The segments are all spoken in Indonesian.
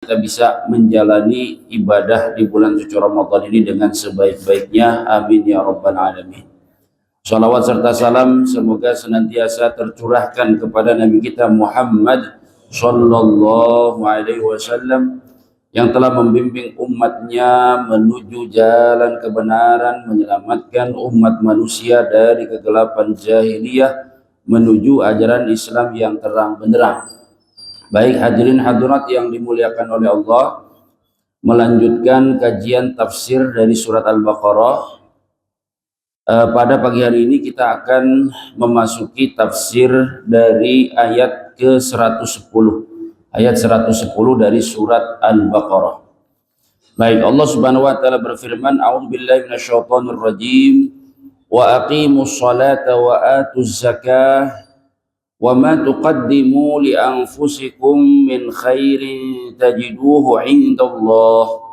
kita bisa menjalani ibadah di bulan suci Ramadan ini dengan sebaik-baiknya. Amin ya rabbal alamin. Salawat serta salam semoga senantiasa tercurahkan kepada Nabi kita Muhammad sallallahu alaihi wasallam yang telah membimbing umatnya menuju jalan kebenaran, menyelamatkan umat manusia dari kegelapan jahiliyah menuju ajaran Islam yang terang benderang. Baik hadirin hadirat yang dimuliakan oleh Allah, melanjutkan kajian tafsir dari surat Al-Baqarah. Pada pagi hari ini kita akan memasuki tafsir dari ayat ke-110. Ayat 110 dari surat Al-Baqarah. Baik, Allah Subhanahu wa taala berfirman, A'udzubillahi minasyaitonir rajim. Wa aqimus salata wa atuz zakah wa ma tuqaddimu li anfusikum min khairin tajiduhu 'indallah.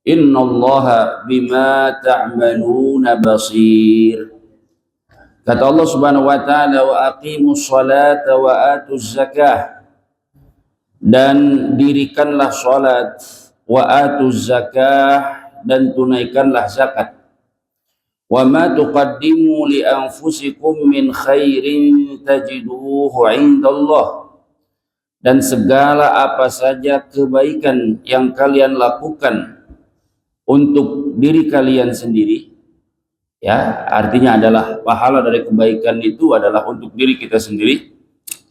Innallaha bima ta'maluna basir. Kata Allah Subhanahu wa taala, wa aqimus salata wa atuz zakah, dan dirikanlah salat, wa atuz zakah, dan tunaikanlah zakat. Wa ma tuqaddimu li anfusikum min khairin tajiduhu 'indallah, dan segala apa saja kebaikan yang kalian lakukan untuk diri kalian sendiri, ya, artinya adalah pahala dari kebaikan itu adalah untuk diri kita sendiri.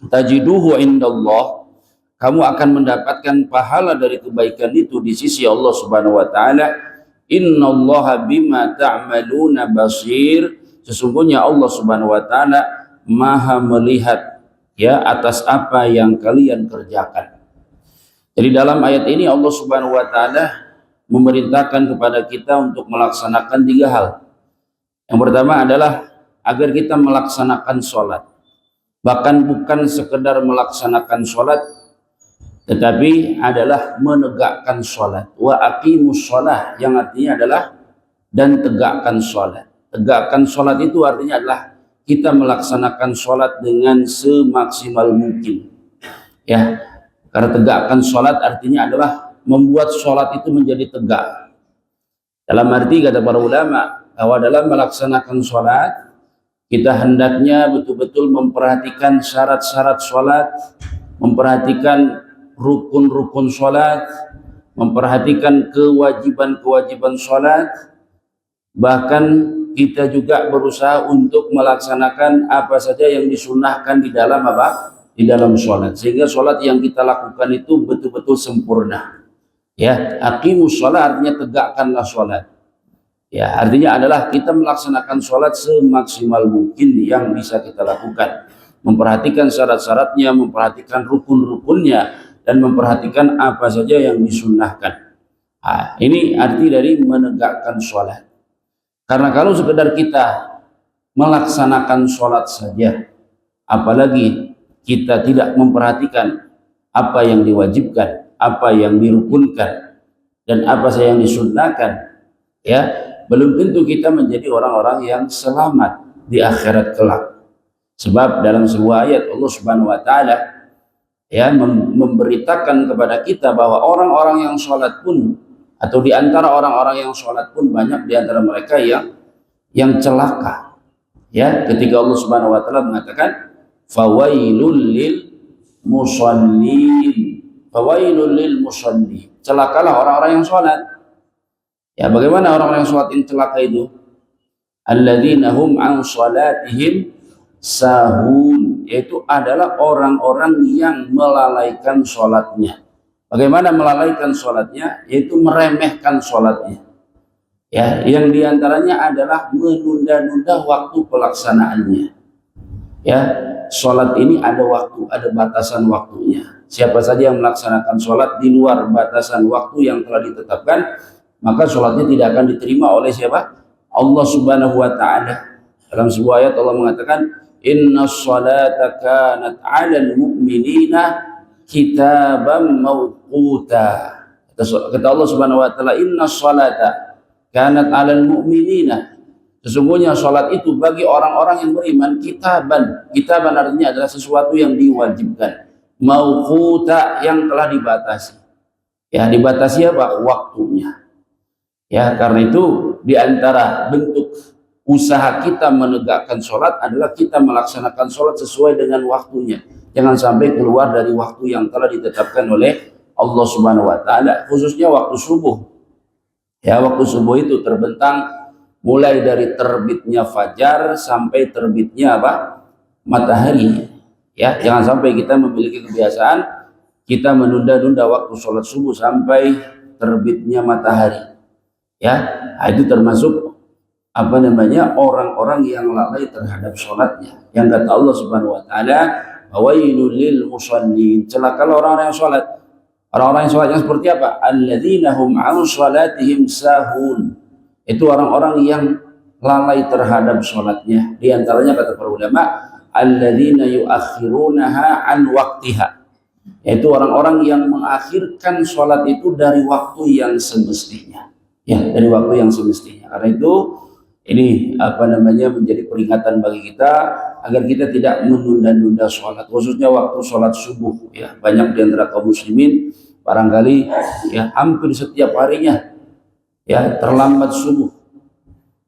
Tajiduhu 'indallah, kamu akan mendapatkan pahala dari kebaikan itu di sisi Allah Subhanahu wa taala. Innallaha bima ta'maluna basir, sesungguhnya Allah Subhanahu wa taala Maha melihat, ya, atas apa yang kalian kerjakan. Jadi dalam ayat ini Allah Subhanahu wa taala memerintahkan kepada kita untuk melaksanakan 3 hal. Yang pertama adalah agar kita melaksanakan sholat. Bahkan bukan sekedar melaksanakan sholat, tetapi adalah menegakkan sholat. Wa aqimus sholah, yang artinya adalah dan tegakkan sholat. Tegakkan sholat itu artinya adalah kita melaksanakan sholat dengan semaksimal mungkin, ya, karena tegakkan sholat artinya adalah membuat sholat itu menjadi tegak. Dalam arti kata para ulama bahwa dalam melaksanakan sholat kita hendaknya betul-betul memperhatikan syarat-syarat sholat, memperhatikan rukun-rukun sholat, memperhatikan kewajiban-kewajiban sholat. Bahkan kita juga berusaha untuk melaksanakan apa saja yang disunahkan di dalam apa? Di dalam sholat, sehingga sholat yang kita lakukan itu betul-betul sempurna. Ya, aqimus sholat artinya tegakkanlah sholat. Ya, artinya adalah kita melaksanakan sholat semaksimal mungkin yang bisa kita lakukan, memperhatikan syarat-syaratnya, memperhatikan rukun-rukunnya, dan memperhatikan apa saja yang disunnahkan. Ini arti dari menegakkan sholat. Karena kalau sekedar kita melaksanakan sholat saja, apalagi kita tidak memperhatikan apa yang diwajibkan, apa yang dirukunkan, dan apa saja yang disunnahkan, ya, belum tentu kita menjadi orang-orang yang selamat di akhirat kelak. Sebab dalam sebuah ayat Allah Subhanahu wa taala, ya, memberitakan kepada kita bahwa orang-orang yang sholat pun, atau di antara orang-orang yang sholat pun banyak di antara mereka yang celaka. Ya, ketika Allah Subhanahu wa taala mengatakan fawailul lil musallin, fawailul lil musallin, celakalah orang-orang yang sholat. Ya, bagaimana orang-orang yang sholat ini celaka itu? Alladzina hum an sholatihim sahun, yaitu adalah orang-orang yang melalaikan sholatnya. Bagaimana melalaikan sholatnya? Yaitu meremehkan sholatnya. Ya, yang diantaranya adalah menunda-nunda waktu pelaksanaannya. Ya, sholat ini ada waktu, ada batasan waktunya. Siapa saja yang melaksanakan sholat di luar batasan waktu yang telah ditetapkan, maka sholatnya tidak akan diterima oleh siapa? Allah Subhanahu wa ta'ala. Dalam sebuah ayat Allah mengatakan, inna sholata kanat 'alal mu'minina kitaban mawquta. Kata Allah Subhanahu wa taala, inna sholata kanat 'alal mu'minina, sesungguhnya sholat itu bagi orang-orang yang beriman kitaban. Kitaban artinya adalah sesuatu yang diwajibkan, mawquta yang telah dibatasi. Ya, dibatasi apa? Waktunya. Ya, karena itu di antara bentuk usaha kita menegakkan sholat adalah kita melaksanakan sholat sesuai dengan waktunya. Jangan sampai keluar dari waktu yang telah ditetapkan oleh Allah Subhanahu wa taala, khususnya waktu subuh. Ya, waktu subuh itu terbentang mulai dari terbitnya fajar sampai terbitnya apa? Matahari. Ya, jangan sampai kita memiliki kebiasaan kita menunda-nunda waktu sholat subuh sampai terbitnya matahari. Ya, itu termasuk apa namanya, orang-orang yang lalai terhadap sholatnya. Yang kata Allah Subhanahu wa taala, wailul lil musallin, celakalah orang-orang yang sholat. Orang-orang yang sholatnya seperti apa? Alladzina hum an sholatihim sahun. Itu orang-orang yang lalai terhadap sholatnya. Di antaranya kata para ulama, alladzina yuakhirunaha an waktiha, yaitu orang-orang yang mengakhirkan sholat itu dari waktu yang semestinya. Ya, dari waktu yang semestinya. Karena itu ini apa namanya, menjadi peringatan bagi kita agar kita tidak menunda-nunda sholat, khususnya waktu sholat subuh. Ya, banyak di antara kaum muslimin barangkali ya hampir setiap harinya ya terlambat subuh.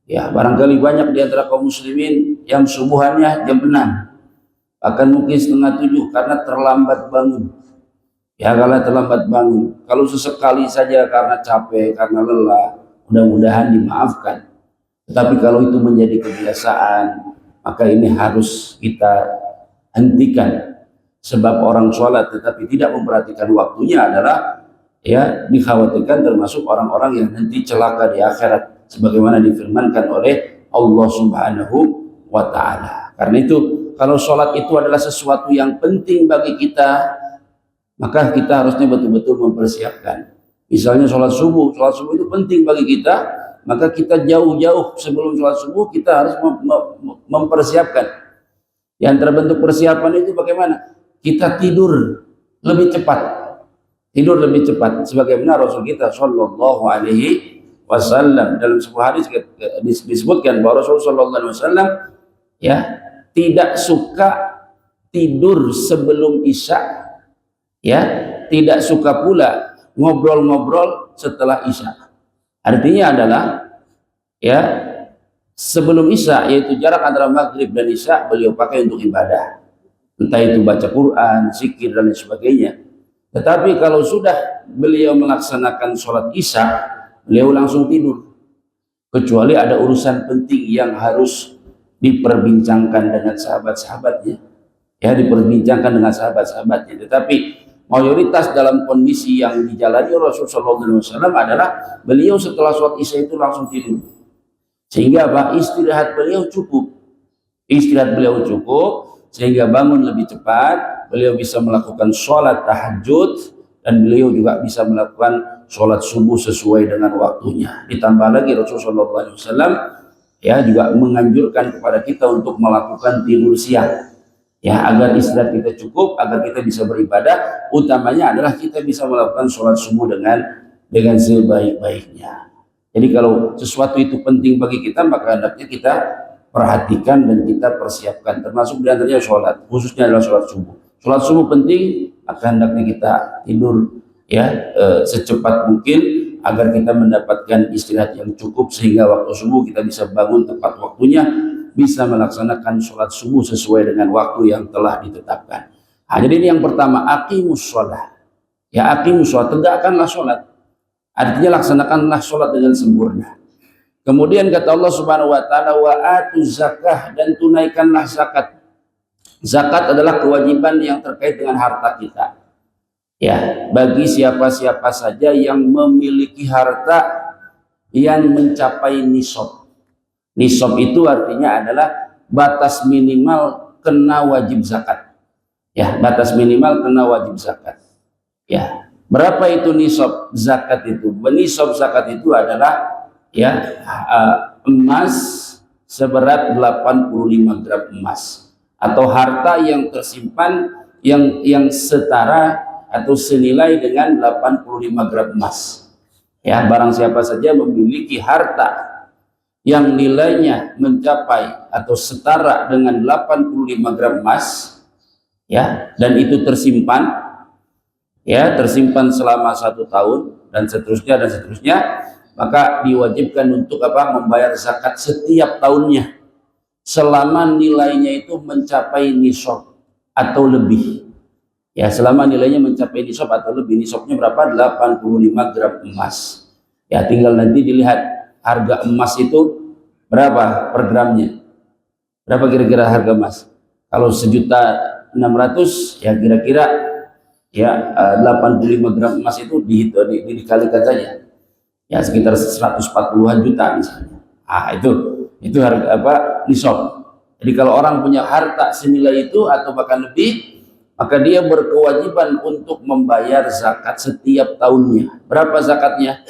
Ya, barangkali banyak di antara kaum muslimin yang subuhannya jam 6, bahkan mungkin setengah 7 karena terlambat bangun. Ya, kalau terlambat bangun, kalau sesekali saja karena capek, karena lelah, mudah-mudahan dimaafkan. Tetapi kalau itu menjadi kebiasaan, maka ini harus kita hentikan. Sebab orang sholat tetapi tidak memperhatikan waktunya adalah ya dikhawatirkan termasuk orang-orang yang nanti celaka di akhirat, sebagaimana difirmankan oleh Allah Subhanahu wa taala. Karena itu kalau sholat itu adalah sesuatu yang penting bagi kita, maka kita harusnya betul-betul mempersiapkan. Misalnya sholat subuh itu penting bagi kita, maka kita jauh-jauh sebelum sholat subuh kita harus mempersiapkan. Yang terbentuk persiapan itu bagaimana? Kita tidur lebih cepat, sebagaimana Rasul kita Shallallahu Alaihi Wasallam dalam sebuah hadis disebutkan bahwa Rasul Shallallahu Alaihi Wasallam ya tidak suka tidur sebelum isya, ya tidak suka pula ngobrol-ngobrol setelah isya. Artinya adalah ya sebelum isya, yaitu jarak antara maghrib dan isya, beliau pakai untuk ibadah, entah itu baca Quran, zikir dan lain sebagainya. Tetapi kalau sudah beliau melaksanakan sholat isya, beliau langsung tidur, kecuali ada urusan penting yang harus diperbincangkan dengan sahabat-sahabatnya, ya diperbincangkan dengan sahabat-sahabatnya. Tetapi mayoritas dalam kondisi yang dijalani Rasulullah SAW adalah beliau setelah sholat isya itu langsung tidur, sehingga istirahat beliau cukup, sehingga bangun lebih cepat, beliau bisa melakukan sholat tahajud, dan beliau juga bisa melakukan sholat subuh sesuai dengan waktunya. Ditambah lagi Rasulullah SAW ya juga menganjurkan kepada kita untuk melakukan tidur siang, ya agar istirahat kita cukup, agar kita bisa beribadah. Utamanya adalah kita bisa melakukan sholat subuh dengan sebaik-baiknya. Jadi kalau sesuatu itu penting bagi kita, maka hendaknya kita perhatikan dan kita persiapkan, termasuk diantaranya sholat, khususnya adalah sholat subuh. Sholat subuh penting, maka hendaknya kita tidur ya secepat mungkin agar kita mendapatkan istirahat yang cukup, sehingga waktu subuh kita bisa bangun tepat waktunya, bisa melaksanakan sholat subuh sesuai dengan waktu yang telah ditetapkan. Nah, jadi ini yang pertama, aqimus sholat. Ya, aqimus sholat, tegakkanlah sholat. Artinya laksanakanlah sholat dengan sempurna. Kemudian kata Allah Subhanahu wa taala, wa atuz zakah, dan tunaikanlah zakat. Zakat adalah kewajiban yang terkait dengan harta kita. Ya, bagi siapa-siapa saja yang memiliki harta yang mencapai nisab. Nisab itu artinya adalah batas minimal kena wajib zakat. Ya, batas minimal kena wajib zakat. Ya, berapa itu nisab zakat itu? Nisab zakat itu adalah ya emas seberat 85 gram emas, atau harta yang tersimpan yang setara atau senilai dengan 85 gram emas. Ya, barang siapa saja memiliki harta yang nilainya mencapai atau setara dengan 85 gram emas, ya, dan itu tersimpan, ya, tersimpan selama 1 tahun dan seterusnya, maka diwajibkan untuk apa? Membayar zakat setiap tahunnya selama nilainya itu mencapai nisab atau lebih. Ya, selama nilainya mencapai nisab atau lebih. Nisabnya berapa? 85 gram emas. Ya, tinggal nanti dilihat harga emas itu berapa per gramnya. Berapa kira-kira harga emas? Kalau 1.600.000 ya kira-kira ya 85 gram emas itu dikalikan saja. Ya sekitar 140-an juta misalnya. Ah, itu harga apa? Nisab. Jadi kalau orang punya harta senilai itu atau bahkan lebih, maka dia berkewajiban untuk membayar zakat setiap tahunnya. Berapa zakatnya?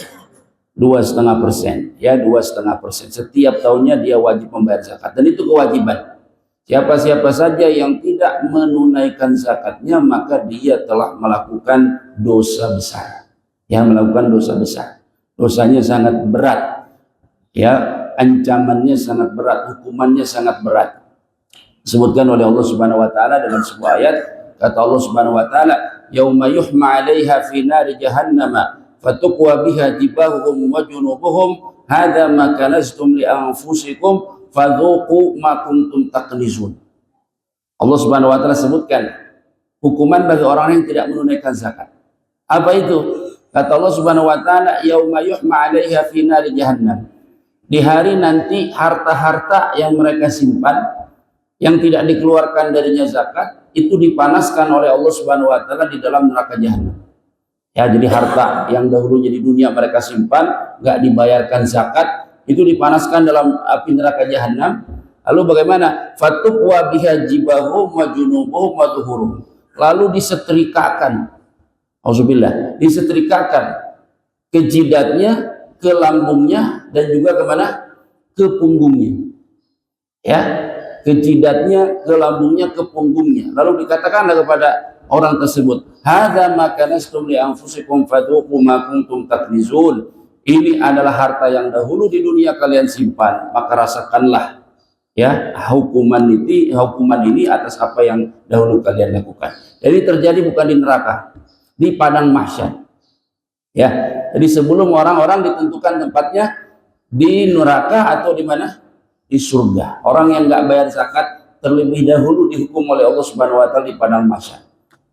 2,5%. Ya, 2,5%. Setiap tahunnya dia wajib membayar zakat. Dan itu kewajiban. Siapa-siapa saja yang tidak menunaikan zakatnya, maka dia telah melakukan dosa besar. Ya, melakukan dosa besar. Dosanya sangat berat. Ya, ancamannya sangat berat, hukumannya sangat berat. Disebutkan oleh Allah Subhanahu wa taala dalam sebuah ayat, kata Allah Subhanahu wa taala, "Yauma yuhma 'alaiha fi nari jahannam fatukwa biha jibahuhum wa junubuhum hadza ma kanaztum li anfusikum fadzuqu ma kuntum taknizun." Allah Subhanahu wa taala sebutkan hukuman bagi orang yang tidak menunaikan zakat. Apa itu? Kata Allah Subhanahu wa taala, "Yauma yuhma 'alaiha fi nari jahannam." Di hari nanti harta-harta yang mereka simpan yang tidak dikeluarkan darinya zakat itu dipanaskan oleh Allah Subhanahu wa taala di dalam neraka jahanam. Ya, jadi harta yang dahulunya di dunia mereka simpan nggak dibayarkan zakat itu dipanaskan dalam api neraka jahanam. Lalu bagaimana? Fatuqwa biha jibahum wa junubuhum wa zuhurum. Lalu disetrikakan. Auzubillah, disetrikakan ke jidatnya, ke lambungnya, dan juga kemana? Ke punggungnya. Ya, ke jidatnya, ke lambungnya, ke punggungnya. Lalu dikatakanlah kepada orang tersebut, hadza ma kanastum li anfusikum fadhuqu ma kuntum taknizun. Ini adalah harta yang dahulu di dunia kalian simpan, maka rasakanlah ya hukuman ini atas apa yang dahulu kalian lakukan. Jadi terjadi bukan di neraka, di padang mahsyar. Ya, jadi sebelum orang-orang ditentukan tempatnya di neraka atau di mana? Di surga. Orang yang nggak bayar zakat terlebih dahulu dihukum oleh Allah Subhanahu wa taala di padang mahsyar.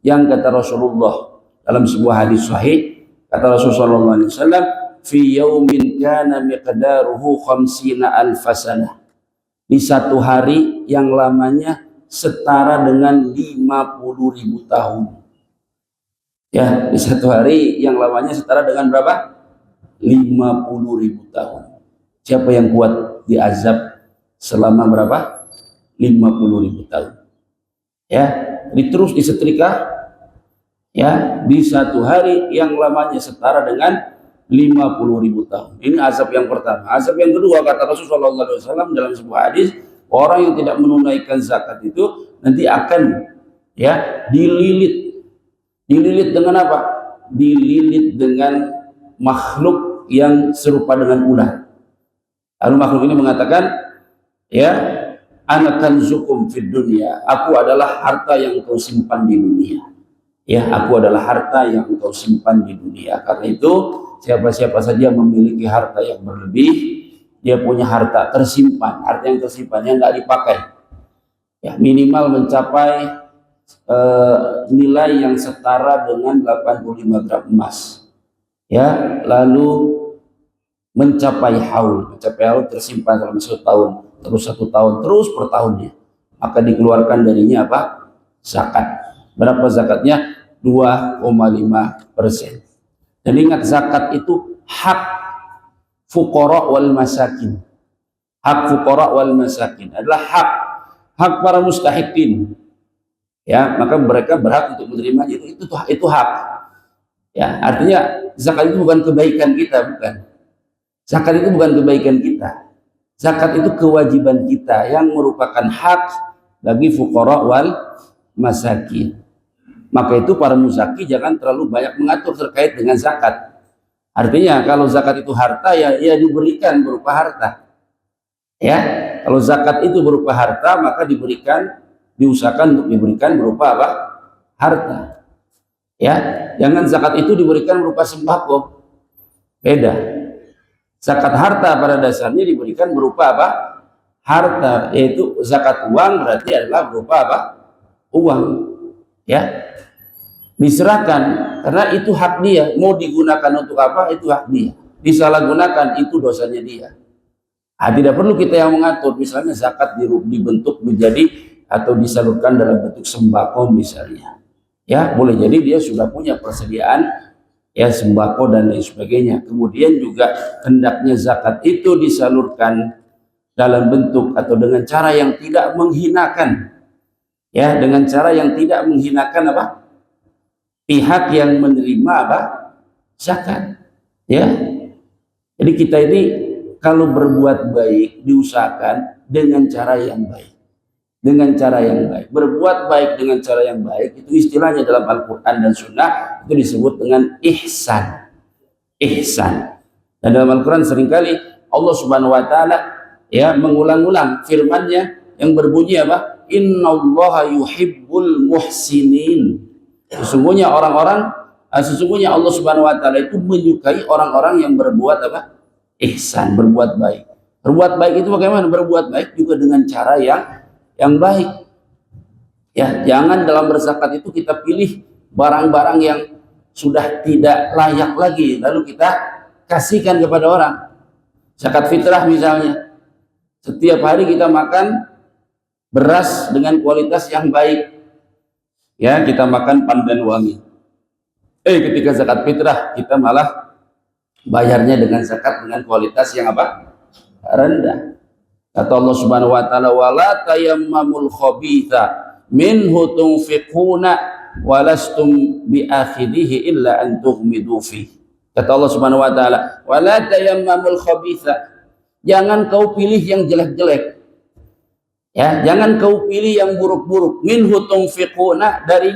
Yang kata Rasulullah dalam sebuah hadis sahih, kata Rasulullah SAW, fi yaumin kana miqdaruhu 50.000 sanah. Di satu hari yang lamanya setara dengan 50.000 tahun. Ya, di satu hari yang lamanya setara dengan berapa? 50.000 tahun. Siapa yang kuat diazab selama berapa? 50.000 tahun. Ya, terus disetrika ya di satu hari yang lamanya setara dengan 50.000 tahun. Ini azab yang pertama. Azab yang kedua, kata Rasulullah SAW dalam sebuah hadis, orang yang tidak menunaikan zakat itu nanti akan ya dililit dengan apa? Dililit dengan makhluk yang serupa dengan ular. Lalu makhluk ini mengatakan, ya, ana kanzukum fid dunya. Aku adalah harta yang engkau simpan di dunia. Ya, aku adalah harta yang engkau simpan di dunia. Karena itu, siapa-siapa saja memiliki harta yang berlebih, dia punya harta tersimpan. Harta yang tersimpan yang nggak dipakai. Ya, minimal mencapai nilai yang setara dengan 85 gram emas. Ya, lalu mencapai haul tersimpan selama 1 tahun, terus 1 tahun, terus per tahunnya, maka dikeluarkan darinya apa? Zakat. Berapa zakatnya? 2,5%. Dan ingat, zakat itu hak fuqara wal masakin. Hak fuqara wal masakin adalah hak para mustahiqin. Ya, maka mereka berhak untuk menerima itu hak. Ya, artinya zakat itu bukan kebaikan kita, bukan. Zakat itu bukan kebaikan kita. Zakat itu kewajiban kita yang merupakan hak bagi fuqara wal masakin. Maka itu para muzaki jangan terlalu banyak mengatur terkait dengan zakat. Artinya kalau zakat itu harta, ya diberikan berupa harta. Ya, kalau zakat itu berupa harta, maka diusahakan untuk diberikan berupa apa? Harta. Ya, jangan zakat itu diberikan berupa sembako. Beda. Zakat harta pada dasarnya diberikan berupa apa? Harta, yaitu zakat uang berarti adalah berupa apa? Uang. Ya, diserahkan karena itu hak dia. Mau digunakan untuk apa? Itu hak dia. Disalahgunakan itu dosanya dia. Tidak perlu kita yang mengatur. Misalnya zakat dibentuk menjadi atau disalurkan dalam bentuk sembako misalnya. Ya, boleh jadi dia sudah punya persediaan ya sembako dan lain sebagainya. Kemudian juga hendaknya zakat itu disalurkan dalam bentuk atau dengan cara yang tidak menghinakan. Ya, dengan cara yang tidak menghinakan apa? Pihak yang menerima apa? Zakat. Ya. Jadi kita ini kalau berbuat baik diusahakan dengan cara yang baik. Dengan cara yang baik. Berbuat baik dengan cara yang baik itu istilahnya dalam Al-Quran dan Sunnah itu disebut dengan ihsan. Ihsan. Dan dalam Al-Quran seringkali Allah Subhanahu Wa Taala ya mengulang-ulang firman-Nya yang berbunyi apa? Innallaha yuhibbul muhsinin. Sesungguhnya sesungguhnya Allah Subhanahu Wa Taala itu menyukai orang-orang yang berbuat apa? Ihsan, berbuat baik. Berbuat baik itu bagaimana? Berbuat baik juga dengan cara yang baik. Ya, jangan dalam berzakat itu kita pilih barang-barang yang sudah tidak layak lagi lalu kita kasihkan kepada orang. Zakat fitrah misalnya. Setiap hari kita makan beras dengan kualitas yang baik. Ya, kita makan pandan wangi. Ketika zakat fitrah kita malah bayarnya dengan zakat dengan kualitas yang apa? Rendah. Kata Allah Subhanahu wa taala, wala tayammamul khabitha minhu tunfiquna walastum biakhidhihi illa an tughmidu fi. Kata Allah Subhanahu wa taala, wala tayammamul khabitha. Jangan kau pilih yang jelek-jelek. Ya, jangan kau pilih yang buruk-buruk. Minhu tunfiquna, dari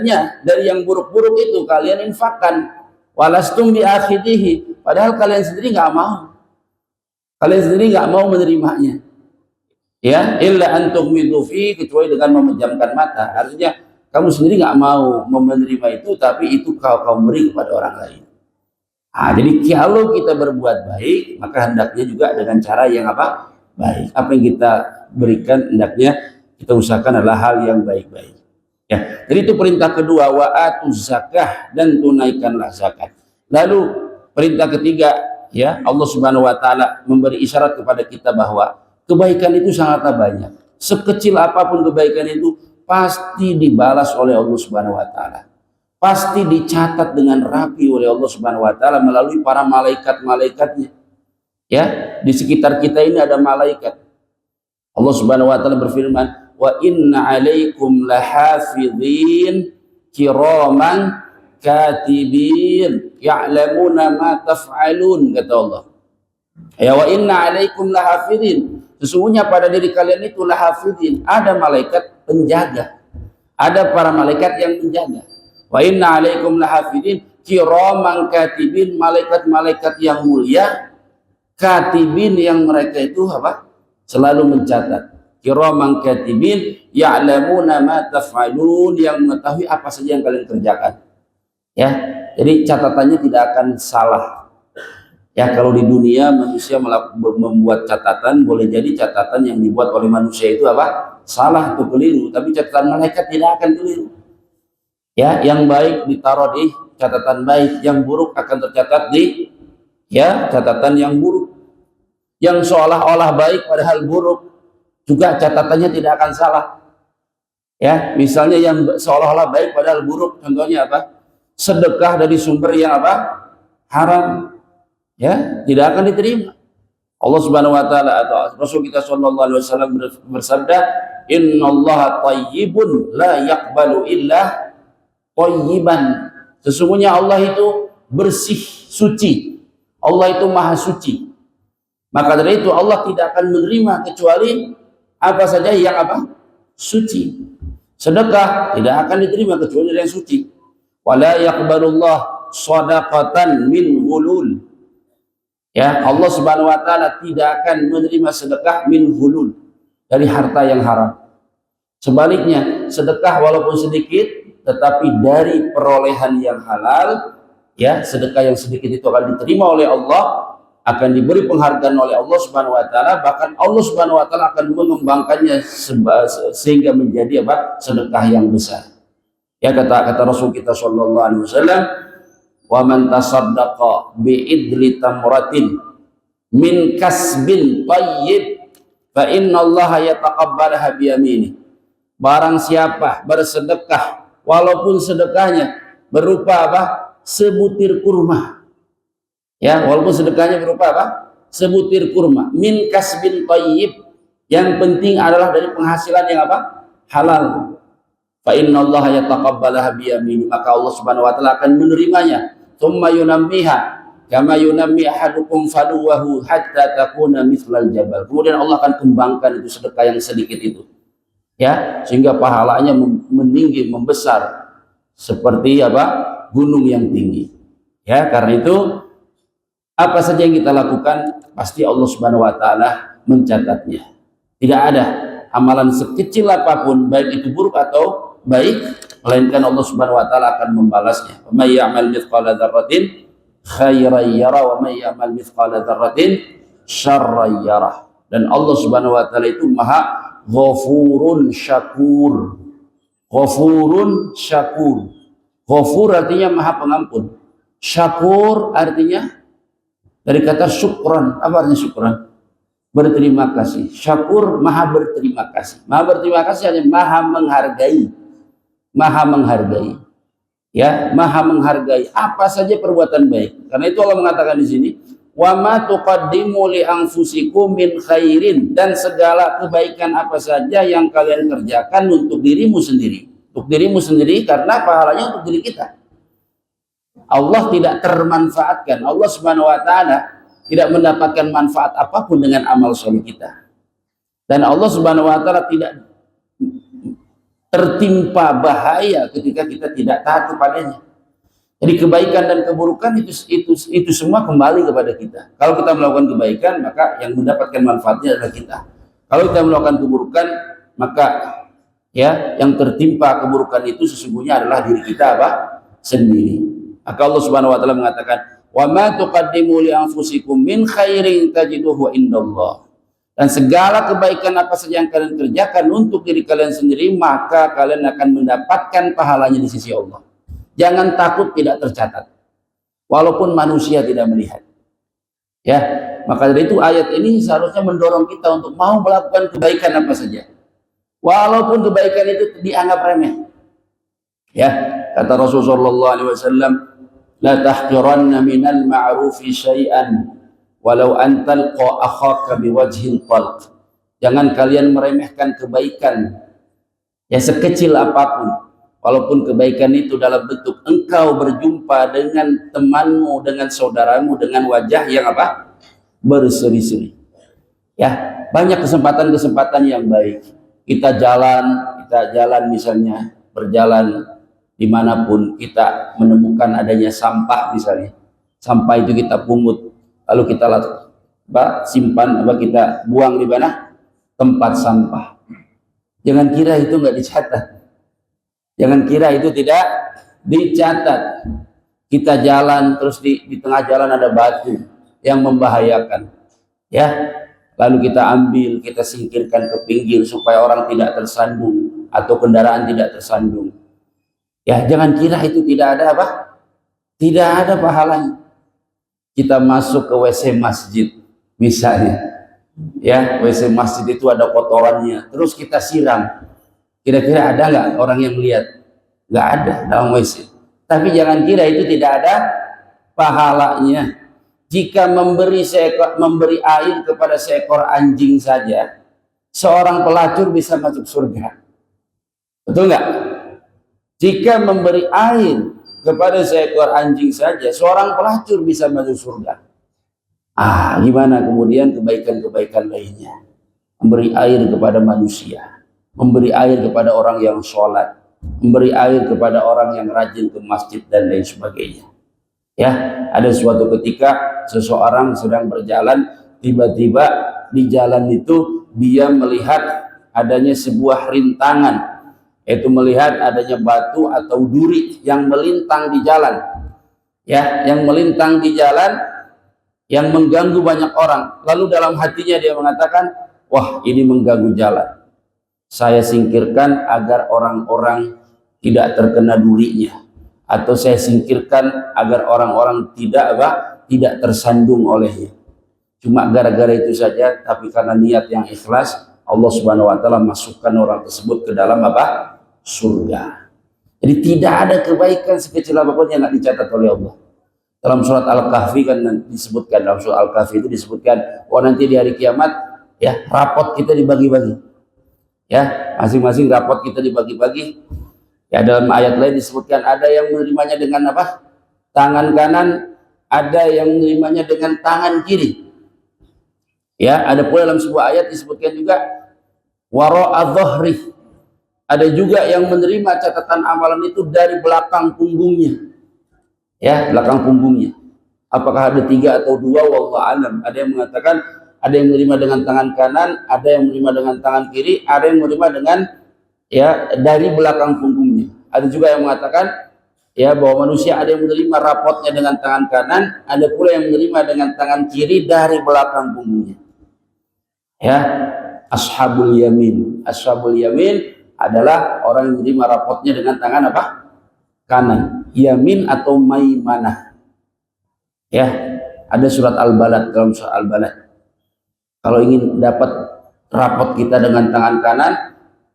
yang buruk-buruk itu kalian infakkan. Walastum biakhidhihi, padahal kalian sendiri enggak mau. Kalian sendiri enggak mau menerimanya. Ya, illa antum midufi, kecuali dengan memejamkan mata. Artinya kamu sendiri nggak mau menerima itu, tapi itu kau beri kepada orang lain. Jadi kalau kita berbuat baik, maka hendaknya juga dengan cara yang apa? Baik. Apa yang kita berikan hendaknya kita usahakan adalah hal yang baik-baik. Ya, jadi itu perintah kedua, wa atuz zakah, dan tunaikanlah zakat. Lalu perintah ketiga, ya, Allah Subhanahu wa taala memberi isyarat kepada kita bahwa kebaikan itu sangatlah banyak. Sekecil apapun kebaikan itu pasti dibalas oleh Allah Subhanahu wa taala. Pasti dicatat dengan rapi oleh Allah Subhanahu wa taala melalui para malaikat-malaikatnya. Ya, di sekitar kita ini ada malaikat. Allah Subhanahu wa taala berfirman, "Wa inna 'alaikum lahafidhin kiraman katibin ya'lamuna ma taf'alun," kata Allah. Ya, wa inna 'alaikum lahafidhin. Sesungguhnya pada diri kalian itu lahafidhin, ada malaikat penjaga, ada para malaikat yang menjaga. Wa inna 'alaikum lahafidhin kiraman katibin, malaikat-malaikat yang mulia, katibin yang mereka itu apa? Selalu mencatat. Kiraman katibin ya'lamuna ma taf'alun, yang mengetahui apa saja yang kalian kerjakan. Ya, jadi catatannya tidak akan salah. Ya, kalau di dunia manusia membuat catatan, boleh jadi catatan yang dibuat oleh manusia itu apa? Salah atau keliru, tapi catatan malaikat tidak akan keliru. Ya, yang baik ditaruh di catatan baik, yang buruk akan tercatat di catatan yang buruk. Yang seolah-olah baik padahal buruk juga catatannya tidak akan salah. Ya, misalnya yang seolah-olah baik padahal buruk, contohnya apa? Sedekah dari sumber yang apa? Haram. Ya, tidak akan diterima. Allah Subhanahu wa taala atau Rasul kita sallallahu alaihi wasallam bersabda, "Innallaha thayyibun la yaqbalu illa thayyiban." Sesungguhnya Allah itu bersih, suci. Allah itu maha suci. Maka dari itu Allah tidak akan menerima kecuali apa saja yang apa? Suci. Sedekah tidak akan diterima kecuali dari yang suci. Wala yaqbalullah shadaqatan min ghulul. Ya, Allah Subhanahu wa taala tidak akan menerima sedekah min hulul, dari harta yang haram. Sebaliknya, sedekah walaupun sedikit tetapi dari perolehan yang halal, ya, sedekah yang sedikit itu akan diterima oleh Allah, akan diberi penghargaan oleh Allah Subhanahu wa taala, bahkan Allah Subhanahu wa taala akan mengembangkannya sehingga menjadi apa? Sedekah yang besar. Ya, kata Rasul kita sallallahu alaihi wasallam, "Wa man tasaddaqa bi idli tamratin min kasbin thayyib fa innallaha yataqabbalaha bi yaminih." Barang siapa bersedekah walaupun sedekahnya berupa apa? Sebutir kurma. Ya, walaupun sedekahnya berupa apa? Sebutir kurma. Min kasbin thayyib. Yang penting adalah dari penghasilan yang apa? Halal. Fa innallaha yataqabbalaha bi yamini, maka Allah Subhanahu wa taala akan menerimanya. Tsumma yunammiha kama yunammi ahadukum faluwahu hatta takuna mithlal jabal. Kemudian Allah akan kembangkan itu sedekah yang sedikit itu. Ya, sehingga pahalanya meninggi, membesar seperti apa? Gunung yang tinggi. Ya, karena itu apa saja yang kita lakukan pasti Allah Subhanahu wa taala mencatatnya. Tidak ada amalan sekecil apapun, baik itu buruk atau baik, melainkan Allah Subhanahu wa taala akan membalasnya. Wa may ya'mal mithqala dzarratin khairan yara wa may ya'mal mithqala dzarratin syarran yara. Dan Allah Subhanahu wa taala itu Maha Ghafurun Syakur. Ghafurun Syakur. Ghafur artinya Maha Pengampun. Syakur artinya dari kata syukran. Apa artinya syukran? Berterima kasih. Syakur Maha berterima kasih. Maha berterima kasih artinya Maha menghargai. Maha menghargai, ya, Maha menghargai apa saja perbuatan baik. Karena itu Allah mengatakan di sini, wa ma tuqaddimu li anfusikum min khairin, dan segala kebaikan apa saja yang kalian kerjakan untuk dirimu sendiri. Untuk dirimu sendiri karena pahalanya untuk diri kita. Allah tidak termanfaatkan. Allah Subhanahu wa taala tidak mendapatkan manfaat apapun dengan amal soleh kita. Dan Allah Subhanahu wa taala tidak tertimpa bahaya ketika kita tidak taat kepadanya. Jadi kebaikan dan keburukan itu semua kembali kepada kita. Kalau kita melakukan kebaikan, maka yang mendapatkan manfaatnya adalah kita. Kalau kita melakukan keburukan, maka ya yang tertimpa keburukan itu sesungguhnya adalah diri kita apa? Sendiri. Maka Allah Subhanahu wa taala mengatakan, "Wa ma tuqaddimu li anfusikum min khairin tajiduhu indallah." Dan segala kebaikan apa saja yang kalian kerjakan untuk diri kalian sendiri, maka kalian akan mendapatkan pahalanya di sisi Allah. Jangan takut tidak tercatat, walaupun manusia tidak melihat. Ya, maka dari itu ayat ini seharusnya mendorong kita untuk mau melakukan kebaikan apa saja, walaupun kebaikan itu dianggap remeh. Ya, kata Rasulullah SAW, la tahqiranna minal ma'rufi syai'an walau antalqa akhaka biwajhin talq. Jangan kalian meremehkan kebaikan ya sekecil apapun, walaupun kebaikan itu dalam bentuk engkau berjumpa dengan temanmu, dengan saudaramu dengan wajah yang apa? Berseri-seri. Ya, banyak kesempatan-kesempatan yang baik. Kita jalan misalnya, berjalan dimanapun kita menemukan adanya sampah misalnya. Sampah itu kita pungut, lalu kita simpan, kita buang di mana? Tempat sampah. Jangan kira itu nggak dicatat. Jangan kira itu tidak dicatat. Kita jalan terus di tengah jalan ada batu yang membahayakan, ya. Lalu kita ambil, kita singkirkan ke pinggir supaya orang tidak tersandung atau kendaraan tidak tersandung. Ya, jangan kira itu tidak ada apa? Tidak ada pahalanya. Kita masuk ke WC masjid misalnya, ya, WC masjid itu ada kotorannya, terus kita siram. Kira-kira ada nggak orang yang lihat? Nggak ada dalam WC. Tapi jangan kira itu tidak ada pahalanya. Jika memberi air kepada seekor anjing saja, seorang pelacur bisa masuk surga. Betul nggak? Jika memberi air kepada seekor anjing saja, seorang pelacur bisa masuk surga. Gimana kemudian kebaikan-kebaikan lainnya? Memberi air kepada manusia, memberi air kepada orang yang sholat, memberi air kepada orang yang rajin ke masjid dan lain sebagainya. Ya, ada suatu ketika seseorang sedang berjalan, tiba-tiba di jalan itu dia melihat adanya sebuah rintangan yaitu melihat adanya batu atau duri yang melintang di jalan, ya, yang melintang di jalan, yang mengganggu banyak orang. Lalu dalam hatinya dia mengatakan, wah, ini mengganggu jalan, saya singkirkan agar orang-orang tidak terkena durinya, atau saya singkirkan agar orang-orang tidak tersandung olehnya. Cuma gara-gara itu saja, tapi karena niat yang ikhlas, Allah Subhanahu wa taala masukkan orang tersebut ke dalam surga. Jadi tidak ada kebaikan sekecil apapun yang tidak dicatat oleh Allah. Dalam surat Al-Kahfi kan disebutkan, dalam surat Al-Kahfi itu disebutkan, oh nanti di hari kiamat, ya, rapot kita dibagi-bagi, ya, masing-masing rapot kita dibagi-bagi. Ya, dalam ayat lain disebutkan ada yang menerimanya dengan apa? Tangan kanan, ada yang menerimanya dengan tangan kiri. Ya, ada pula dalam sebuah ayat disebutkan juga wara'a dhahri. Ada juga yang menerima catatan amalan itu dari belakang punggungnya. Ya, belakang punggungnya. Apakah ada 3 atau 2? Wallahu alam. Ada yang mengatakan ada yang menerima dengan tangan kanan, ada yang menerima dengan tangan kiri, ada yang menerima dengan, ya, dari belakang punggungnya. Ada juga yang mengatakan, ya, bahwa manusia ada yang menerima rapotnya dengan tangan kanan, ada pula yang menerima dengan tangan kiri dari belakang punggungnya. Ya, ashabul yamin. Ashabul yamin adalah orang yang menerima rapotnya dengan tangan apa? Kanan. Yamin atau maimanah. Ya, ada surat Al-Balad, dalam surat Al-Balad. Kalau ingin dapat rapot kita dengan tangan kanan,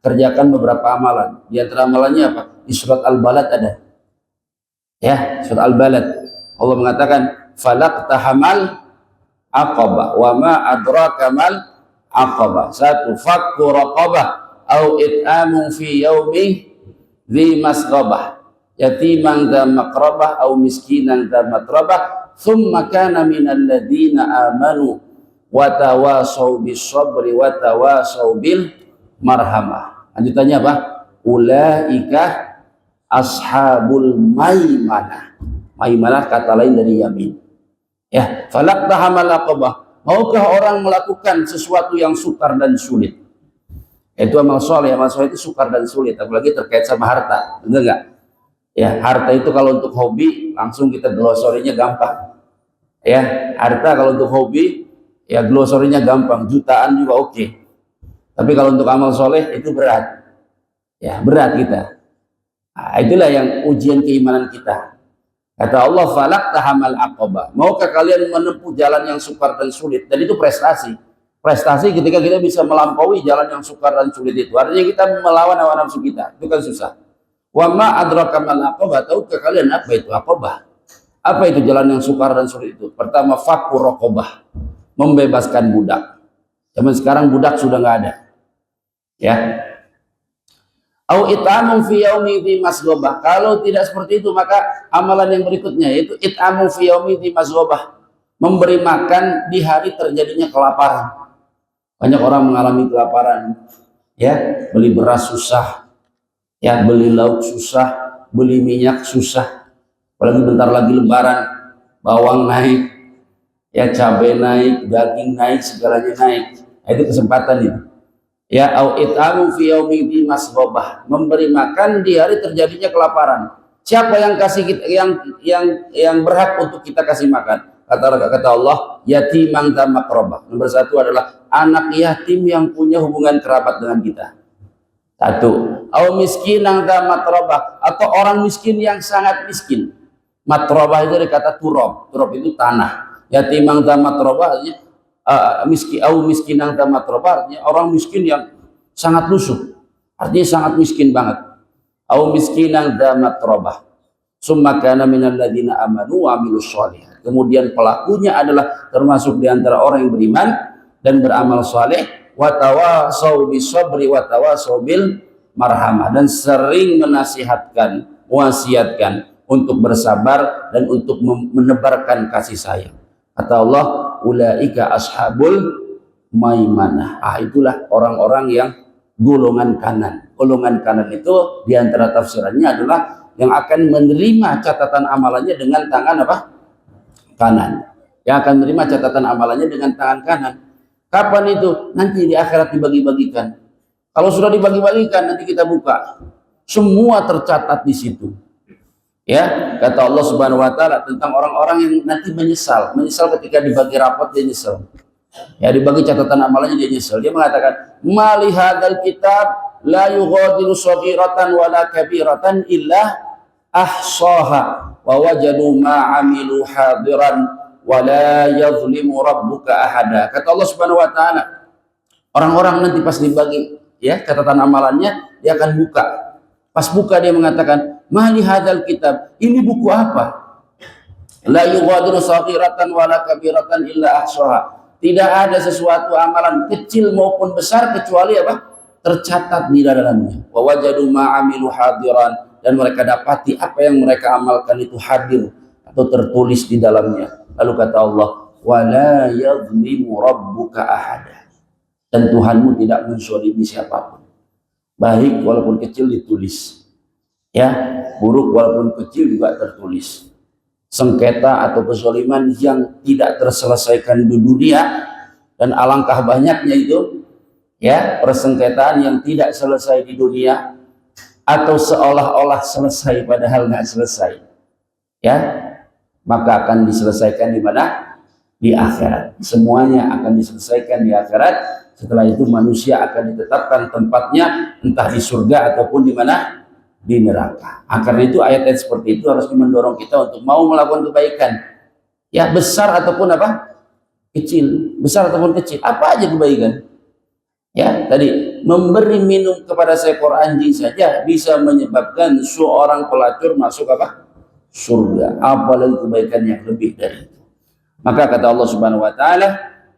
kerjakan beberapa amalan. Di antara amalannya apa? Di surat Al-Balad ada. Ya, surat Al-Balad. Allah mengatakan, falaqtahamal aqabah wa ma adraka mal aqabah. 1, fakku raqabah au it'amun fi yaumi dhi masghabah yatiman dha maqrabah au miskinan dha matrabah thumma kana minal ladina amanu wa tawasaw bis sabri wa tawasaw bil marhamah. Lanjutannya apa? Ulaika ashabul maimanah. Maimanah kata lain dari yamin. Ya, falaqtahamal aqabah. Maukah orang melakukan sesuatu yang sukar dan sulit? Itu amal soleh. Amal soleh itu sukar dan sulit, apalagi terkait sama harta. Benar nggak? Ya, harta itu kalau untuk hobi langsung kita glosorinya gampang. Ya, harta kalau untuk hobi, ya, glosorinya gampang, jutaan juga oke. Tapi kalau untuk amal soleh itu berat. Ya, berat kita. Nah, itulah yang ujian keimanan kita. Kata Allah, falaqtahamal aqabah. Maukah kalian menempuh jalan yang sukar dan sulit? Dan itu prestasi. Prestasi ketika kita bisa melampaui jalan yang sukar dan sulit itu. Artinya kita melawan hawa nafsu kita. Itu kan susah. Wa ma adraka mal aqabah. Tahukah kalian apa itu aqabah? Apa itu jalan yang sukar dan sulit itu? Pertama, fakku raqabah. Membebaskan budak. Zaman sekarang budak sudah nggak ada. Ya. Au it'amu fi yaumi dhi masghabah. Kalau tidak seperti itu, maka amalan yang berikutnya yaitu it'amu fi yaumi dhi masghabah, memberi makan di hari terjadinya kelaparan. Banyak orang mengalami kelaparan, ya, beli beras susah, ya, beli lauk susah, beli minyak susah. Apalagi bentar lagi lebaran, bawang naik, ya, cabai naik, daging naik, segalanya naik. Nah, itu kesempatan itu. Ya, au it'amu fi yaumi dhi masghabah, memberi makan di hari terjadinya kelaparan. Siapa yang kasih kita, yang berhak untuk kita kasih makan? Kata Allah, yatimang dha maqrabah. Nomor 1 adalah anak yatim yang punya hubungan kerabat dengan kita. 1. Au miskinang dha matrabah, atau orang miskin yang sangat miskin. Matrabah itu dari kata turab. Turab itu tanah. Yatimang dha matrabah artinya miskinang damatroba, artinya orang miskin yang sangat lusuh, artinya sangat miskin banget. Au miskinang damatroba summa kana minal ladina amanu wa amilus sholihat. Kemudian pelakunya adalah termasuk di antara orang yang beriman dan beramal saleh, wa tawasau bis sabri wa tawasau bil marhamah, dan sering menasihatkan, wasiatkan untuk bersabar dan untuk menebarkan kasih sayang. Kata Allah, ulaika ashabul maimanah. Itulah orang-orang yang golongan kanan. Golongan kanan itu diantara tafsirannya adalah yang akan menerima catatan amalannya dengan tangan apa? Kanan. Yang akan menerima catatan amalannya dengan tangan kanan. Kapan itu? Nanti di akhirat dibagi-bagikan. Kalau sudah dibagi-bagikan nanti kita buka, semua tercatat di situ. Ya, kata Allah Subhanahu wa taala tentang orang-orang yang nanti menyesal ketika dibagi rapot dia nyesal. Ya, dibagi catatan amalannya dia nyesal. Dia mengatakan, "Mali hadzal kitab la yughadiru shaghiratan wala kabiratan illa ahsaha wa wajadu ma 'amilu hadiran wa la yadhlimu rabbuka ahada." Kata Allah Subhanahu wa taala, orang-orang nanti pas dibagi ya catatan amalannya, dia akan buka. Pas buka dia mengatakan, "Mali hadzal kitab, ini buku apa? La yughadiru shaghiratan wala kabiratan illa ahsaha." Tidak ada sesuatu amalan kecil maupun besar kecuali apa? Tercatat di dalamnya. Wa wajadu ma 'amilu hadiran, dan mereka dapati apa yang mereka amalkan itu hadir atau tertulis di dalamnya. Lalu kata Allah, "Wa la yadhlimu rabbuka ahada." Dan Tuhanmu tidak menzalimi siapapun. Baik walaupun kecil ditulis, ya, buruk walaupun kecil juga tertulis. Sengketa atau kezaliman yang tidak terselesaikan di dunia, dan alangkah banyaknya itu, ya, persengketaan yang tidak selesai di dunia atau seolah-olah selesai padahal nggak selesai, ya, maka akan diselesaikan di mana? Di akhirat. Semuanya akan diselesaikan di akhirat. Setelah itu manusia akan ditetapkan tempatnya entah di surga ataupun di mana? Di neraka. Karena itu ayat-ayat seperti itu harus mendorong kita untuk mau melakukan kebaikan. Ya, besar ataupun apa? Kecil. Besar ataupun kecil. Apa aja kebaikan? Ya, tadi memberi minum kepada seekor anjing saja bisa menyebabkan seorang pelacur masuk apa? Surga. Apalagi kebaikan yang lebih dari itu. Maka kata Allah Subhanahu wa taala,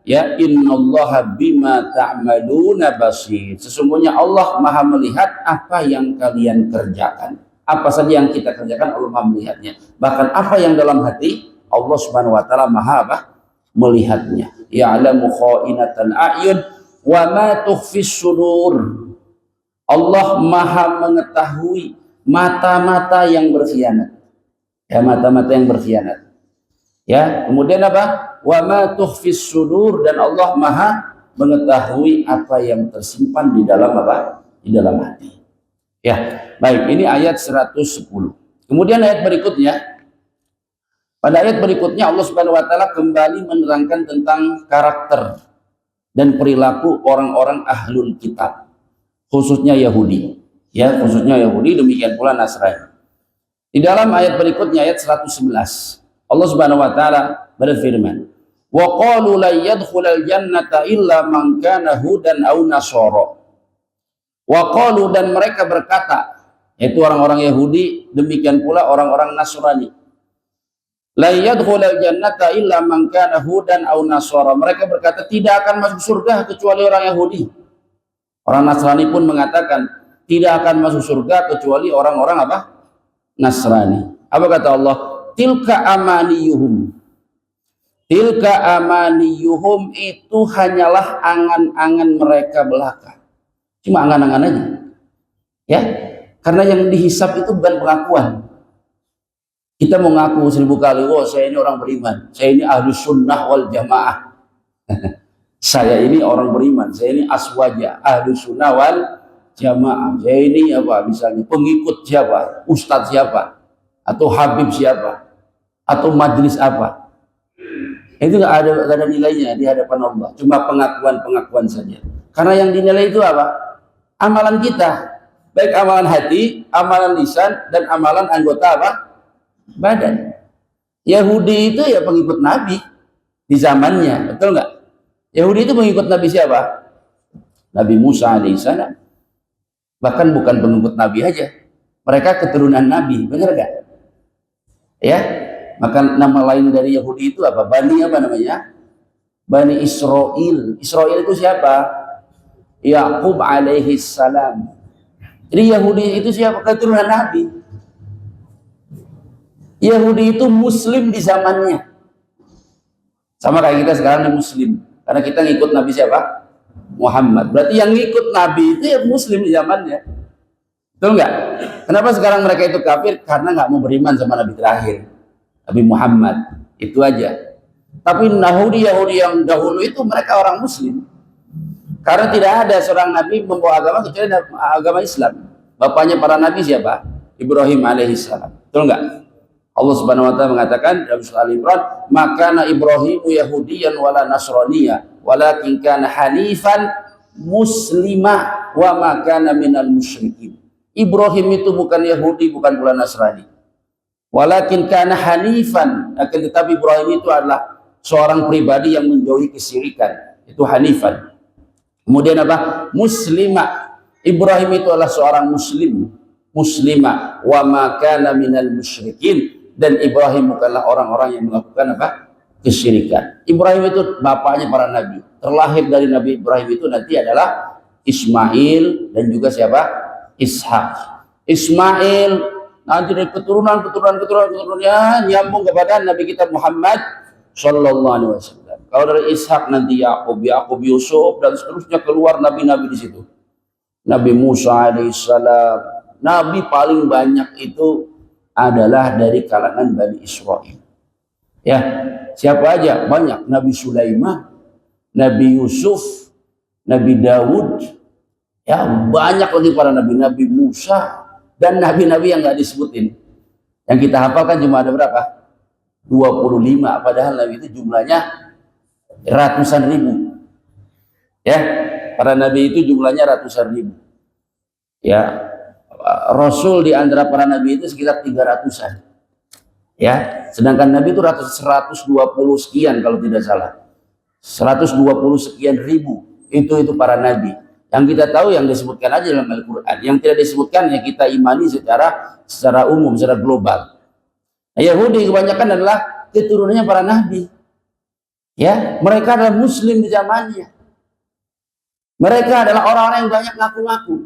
ya, innallaha bima ta'maluna basir. Sesungguhnya Allah Maha melihat apa yang kalian kerjakan. Apa saja yang kita kerjakan Allah Maha melihatnya. Bahkan apa yang dalam hati Allah Subhanahu wa taala Maha apa? Melihatnya. Ya'lamu kha'inatal a'yun wa ma tukhfis sudur. Allah Maha mengetahui mata-mata yang berkhianat. Ya, mata-mata yang berkhianat. Ya, kemudian apa? Wa ma tukhfis sudur, dan Allah Maha mengetahui apa yang tersimpan di dalam apa? Di dalam hati. Ya, baik, ini ayat 110. Kemudian ayat berikutnya, pada ayat berikutnya Allah Subhanahu wa taala kembali menerangkan tentang karakter dan perilaku orang-orang ahlul kitab, khususnya Yahudi. Ya, khususnya Yahudi, demikian pula Nasrani. Di dalam ayat berikutnya, ayat 111, Allah Subhanahu wa taala berfirman, "Wa qalu la yadkhulal jannata illa man kana hudan aw nasara." Wa qalu, dan mereka berkata, yaitu orang-orang Yahudi, demikian pula orang-orang Nasrani. La yadkhulal jannata illa man kana hudan aw nasara. Mereka berkata tidak akan masuk surga kecuali orang Yahudi. Orang Nasrani pun mengatakan tidak akan masuk surga kecuali orang-orang apa? Nasrani. Apa kata Allah? Tilka amaniyuhum. Tilka amaniyuhum, itu hanyalah angan-angan mereka belaka. Cuma angan-angan aja. Ya, karena yang dihisap itu bukan pengakuan. Kita mau ngaku 1000 kali, oh saya ini orang beriman, saya ini ahlus sunnah wal jamaah. Saya ini orang beriman, saya ini aswaja, ahlus sunnah wal jamaah. Saya ini apa, misalnya pengikut siapa, ustadz siapa, atau habib siapa, atau majelis apa. Itu nggak ada nilainya di hadapan Allah, cuma pengakuan-pengakuan saja. Karena yang dinilai itu apa? Amalan kita, baik amalan hati, amalan lisan, dan amalan anggota apa? Badan. Yahudi itu ya pengikut Nabi di zamannya, betul nggak? Yahudi itu pengikut Nabi siapa? Nabi Musa alaihissalam. Bahkan bukan pengikut Nabi aja, mereka keturunan Nabi, benar nggak? Ya. Maka nama lain dari Yahudi itu apa? Bani apa namanya? Bani Israel. Israel itu siapa? Yaqub alaihi salam. Jadi Yahudi itu siapa? Keturunan Nabi. Yahudi itu muslim di zamannya. Sama kayak kita sekarang ini muslim. Karena kita ngikut Nabi siapa? Muhammad. Berarti yang ngikut Nabi itu ya muslim di zamannya. Betul nggak? Kenapa sekarang mereka itu kafir? Karena nggak mau beriman sama Nabi terakhir, Nabi Muhammad. Itu aja. Tapi Yahudi yang dahulu itu mereka orang muslim. Karena tidak ada seorang nabi membawa agama kecuali agama Islam. Bapaknya para nabi siapa? Ibrahim alaihissalam. Betul enggak? Allah Subhanahu wa taala mengatakan dalam surah Al-Imran, "Maka Ibrahim Yahudiyan wala Nasraniya, walakin kana hanifan muslima wa ma kana minal musyrikin." Ibrahim itu bukan Yahudi, bukan pula Nasrani. Walakin kana hanifan, akan tetapi Ibrahim itu adalah seorang pribadi yang menjauhi kesyirikan. Itu hanifan. Kemudian apa? Muslima. Ibrahim itu adalah seorang muslim. Muslima wa ma kana minal musyrikin. Dan Ibrahim bukanlah orang-orang yang melakukan apa? Kesyirikan. Ibrahim itu bapaknya para nabi. Terlahir dari Nabi Ibrahim itu nanti adalah Ismail dan juga siapa? Ishak. Ismail nanti dari keturunannya nyambung kepada Nabi kita Muhammad Sallallahu Alaihi Wasallam. Kalau dari Ishak nanti Yakub, Yusuf dan seterusnya keluar nabi-nabi di situ. Nabi Musa alaihissalam. Nabi paling banyak itu adalah dari kalangan Bani Israel. Ya, siapa aja? Banyak. Nabi Sulaiman, Nabi Yusuf, Nabi Daud. Ya, banyak lagi para nabi, Nabi Musa dan nabi-nabi yang nggak disebutin. Yang kita hafalkan cuma ada berapa? 25, padahal nabi itu jumlahnya ratusan ribu. Ya, para nabi itu jumlahnya ratusan ribu. Ya, Rasul di antara para nabi itu sekitar 300-an. Ya, sedangkan nabi itu 120 sekian kalau tidak salah. 120 sekian ribu itu para nabi. Yang kita tahu yang disebutkan aja dalam Al-Qur'an. Yang tidak disebutkan ya kita imani secara umum, secara global. Nah, Yahudi kebanyakan adalah keturunannya para nabi. Ya, mereka adalah muslim di zamannya. Mereka adalah orang-orang yang banyak ngaku-ngaku.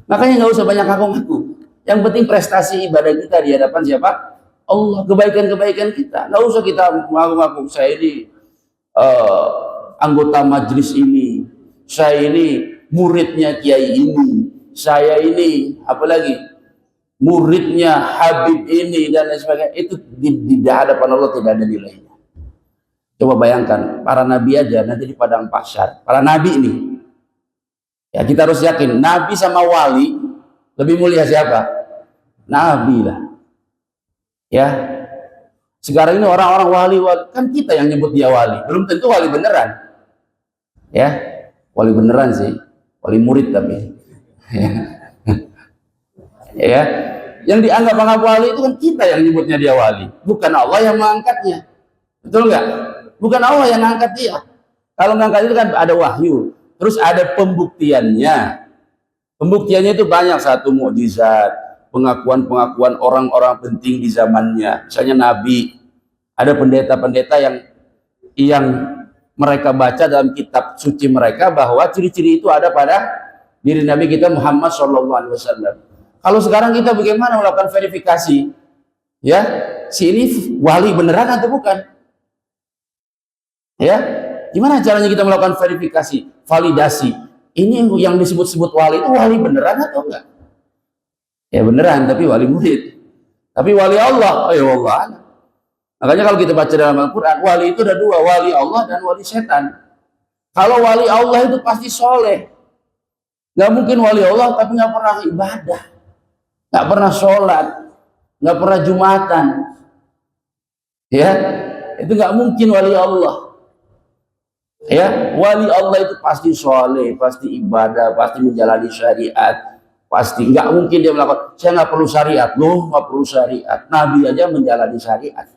Makanya nggak usah banyak ngaku-ngaku. Yang penting prestasi ibadah kita di hadapan siapa? Allah, kebaikan-kebaikan kita. Nggak usah kita ngaku-ngaku. Saya ini anggota majelis ini. Saya ini muridnya kiai ini. Saya ini apalagi muridnya Habib ini dan lain sebagainya. Itu di hadapan Allah tidak ada nilainya. Coba bayangkan para nabi aja nanti di padang mahsyar. Para nabi ini. Ya, kita harus yakin nabi sama wali lebih mulia siapa? Nabi lah. Ya. Sekarang ini orang-orang wali kan kita yang nyebut dia wali, belum tentu wali beneran. Ya. Wali beneran sih, wali murid tapi. Ya. Yang dianggap wali itu kan kita yang nyebutnya dia wali, bukan Allah yang mengangkatnya. Betul nggak? Bukan Allah yang mengangkat dia. Kalau mengangkat itu kan ada wahyu. Terus ada pembuktiannya. Pembuktiannya itu banyak. Satu mukjizat, pengakuan-pengakuan orang-orang penting di zamannya. Misalnya Nabi, ada pendeta-pendeta yang mereka baca dalam kitab suci mereka bahwa ciri-ciri itu ada pada diri Nabi kita Muhammad SAW. Kalau sekarang kita bagaimana melakukan verifikasi? Ya, si ini wali beneran atau bukan? Ya, gimana caranya kita melakukan verifikasi, validasi? Ini yang disebut-sebut wali itu wali beneran atau enggak? Ya beneran, tapi wali murid. Tapi wali Allah, ya Allah. Makanya kalau kita baca dalam Al-Quran, wali itu ada dua, wali Allah dan wali setan. Kalau wali Allah itu pasti soleh. Nggak mungkin wali Allah tapi nggak pernah ibadah, nggak pernah sholat, nggak pernah jumatan. Ya, itu nggak mungkin wali Allah. Ya, wali Allah itu pasti soleh, pasti ibadah, pasti menjalani syariat, pasti nggak mungkin dia melakukan. Saya nggak perlu syariat, loh nggak perlu syariat. Nabi aja menjalani syariat.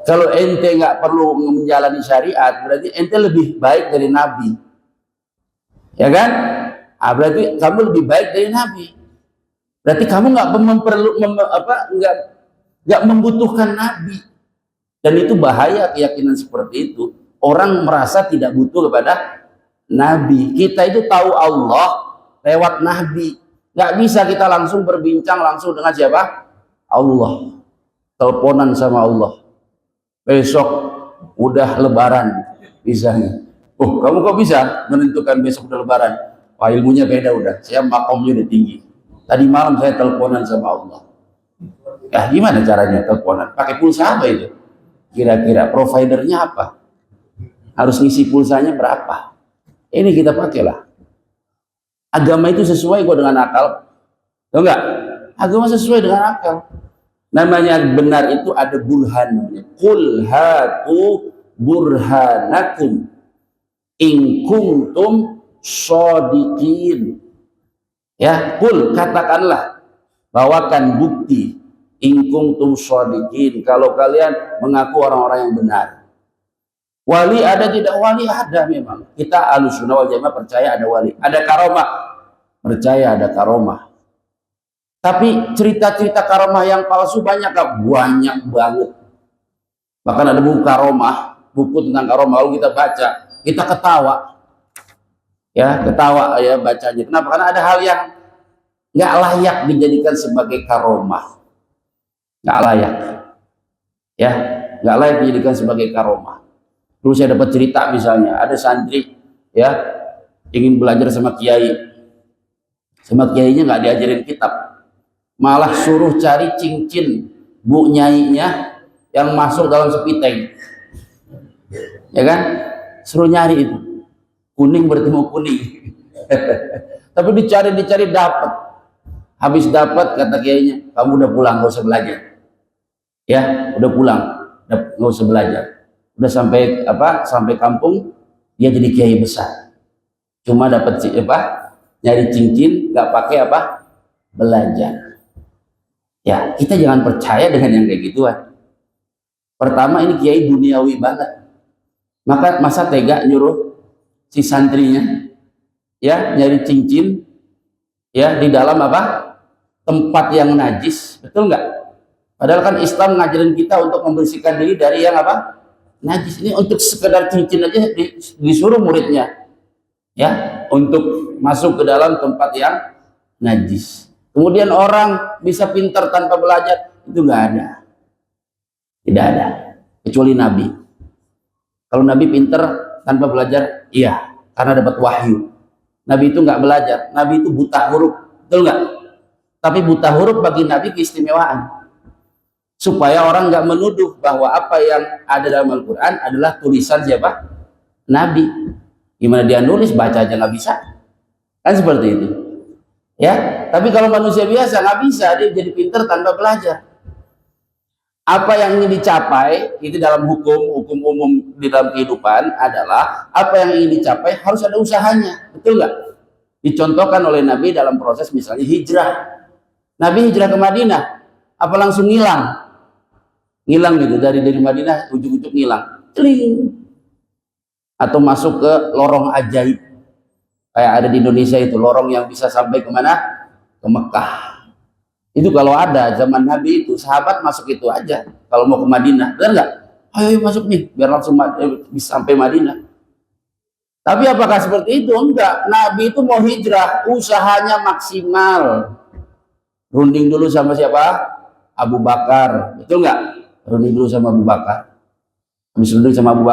Kalau ente nggak perlu menjalani syariat, berarti ente lebih baik dari Nabi, ya kan? Berarti kamu lebih baik dari Nabi. Berarti kamu nggak membutuhkan Nabi, dan itu bahaya keyakinan seperti itu. Orang merasa tidak butuh kepada Nabi. Kita itu tahu Allah lewat Nabi. Nggak bisa kita langsung berbincang langsung dengan siapa? Allah. Teleponan sama Allah. Besok udah lebaran misalnya. Oh, kamu kok bisa menentukan besok udah lebaran? Wah, ilmunya beda udah. Saya makomnya udah tinggi. Tadi malam saya teleponan sama Allah. Ya, gimana caranya teleponan? Pakai pulsa apa itu? Kira-kira providernya apa? Harus ngisi pulsanya berapa? Ini kita pakailah. Agama itu sesuai kok dengan akal. Tahu enggak? Agama sesuai dengan akal. Namanya benar itu ada burhan namanya. Qul hatu burhanakum in kuntum shodiqin. Ya, qul katakanlah, bawakan bukti in kuntum shodiqin kalau kalian mengaku orang-orang yang benar. Wali ada tidak? Wali ada memang. Kita Ahlussunnah wal Jamaah percaya ada wali, ada karomah. Percaya ada karomah. Tapi cerita-cerita karomah yang palsu banyak gak? Banyak banget. Bahkan ada buku karomah, buku tentang karomah, lalu kita baca, kita ketawa. Ya, ketawa ya bacanya. Kenapa? Karena ada hal yang nggak layak dijadikan sebagai karomah. Nggak layak. Ya, nggak layak dijadikan sebagai karomah. Dulu saya dapat cerita misalnya, ada santri ya ingin belajar sama kiai. Sama kiainya nggak diajarin kitab. Malah suruh cari cincin bu nyainya yang masuk dalam sepiteng, ya kan? Suruh nyari itu, kuning bertemu kuning. Tapi dicari dapat. Habis dapat kata kiainya, kamu udah pulang, gak usah belajar. Ya, udah pulang, gak usah belajar. Udah sampai sampai kampung dia jadi kiai besar. Cuma dapat nyari cincin, nggak pakai belajar. Ya, kita jangan percaya dengan yang kayak gituan. Pertama, ini kiai duniawi banget. Maka masa tega nyuruh si santrinya ya nyari cincin ya di dalam tempat yang najis, betul nggak? Padahal kan Islam ngajarin kita untuk membersihkan diri dari yang najis. Ini untuk sekedar cincin aja disuruh muridnya ya untuk masuk ke dalam tempat yang najis. Kemudian orang bisa pintar tanpa belajar, itu nggak ada. Tidak ada. Kecuali Nabi. Kalau Nabi pintar tanpa belajar, iya. Karena dapat wahyu. Nabi itu nggak belajar. Nabi itu buta huruf. Betul nggak? Tapi buta huruf bagi Nabi keistimewaan. Supaya orang nggak menuduh bahwa apa yang ada dalam Al-Quran adalah tulisan siapa? Nabi. Gimana dia nulis, baca aja nggak bisa. Kan seperti itu. Ya, tapi kalau manusia biasa nggak bisa, dia jadi pintar tanpa belajar. Apa yang ingin dicapai itu dalam hukum umum di dalam kehidupan adalah apa yang ingin dicapai harus ada usahanya, betul nggak? Dicontohkan oleh Nabi dalam proses misalnya hijrah. Nabi hijrah ke Madinah, apa langsung ngilang gitu dari Madinah ujuk-ujuk ngilang, celing, atau masuk ke lorong ajaib. Kayak ada di Indonesia itu lorong yang bisa sampai kemana? Ke Mekah. Itu kalau ada zaman Nabi itu sahabat masuk itu aja. Kalau mau ke Madinah, benar nggak? Ayo masuk nih, biar langsung bisa sampai Madinah. Tapi apakah seperti itu? Enggak. Nabi itu mau hijrah, usahanya maksimal. Runding dulu sama siapa? Abu Bakar, betul nggak? Runding dulu sama Abu Bakar. Habis runding sama Abu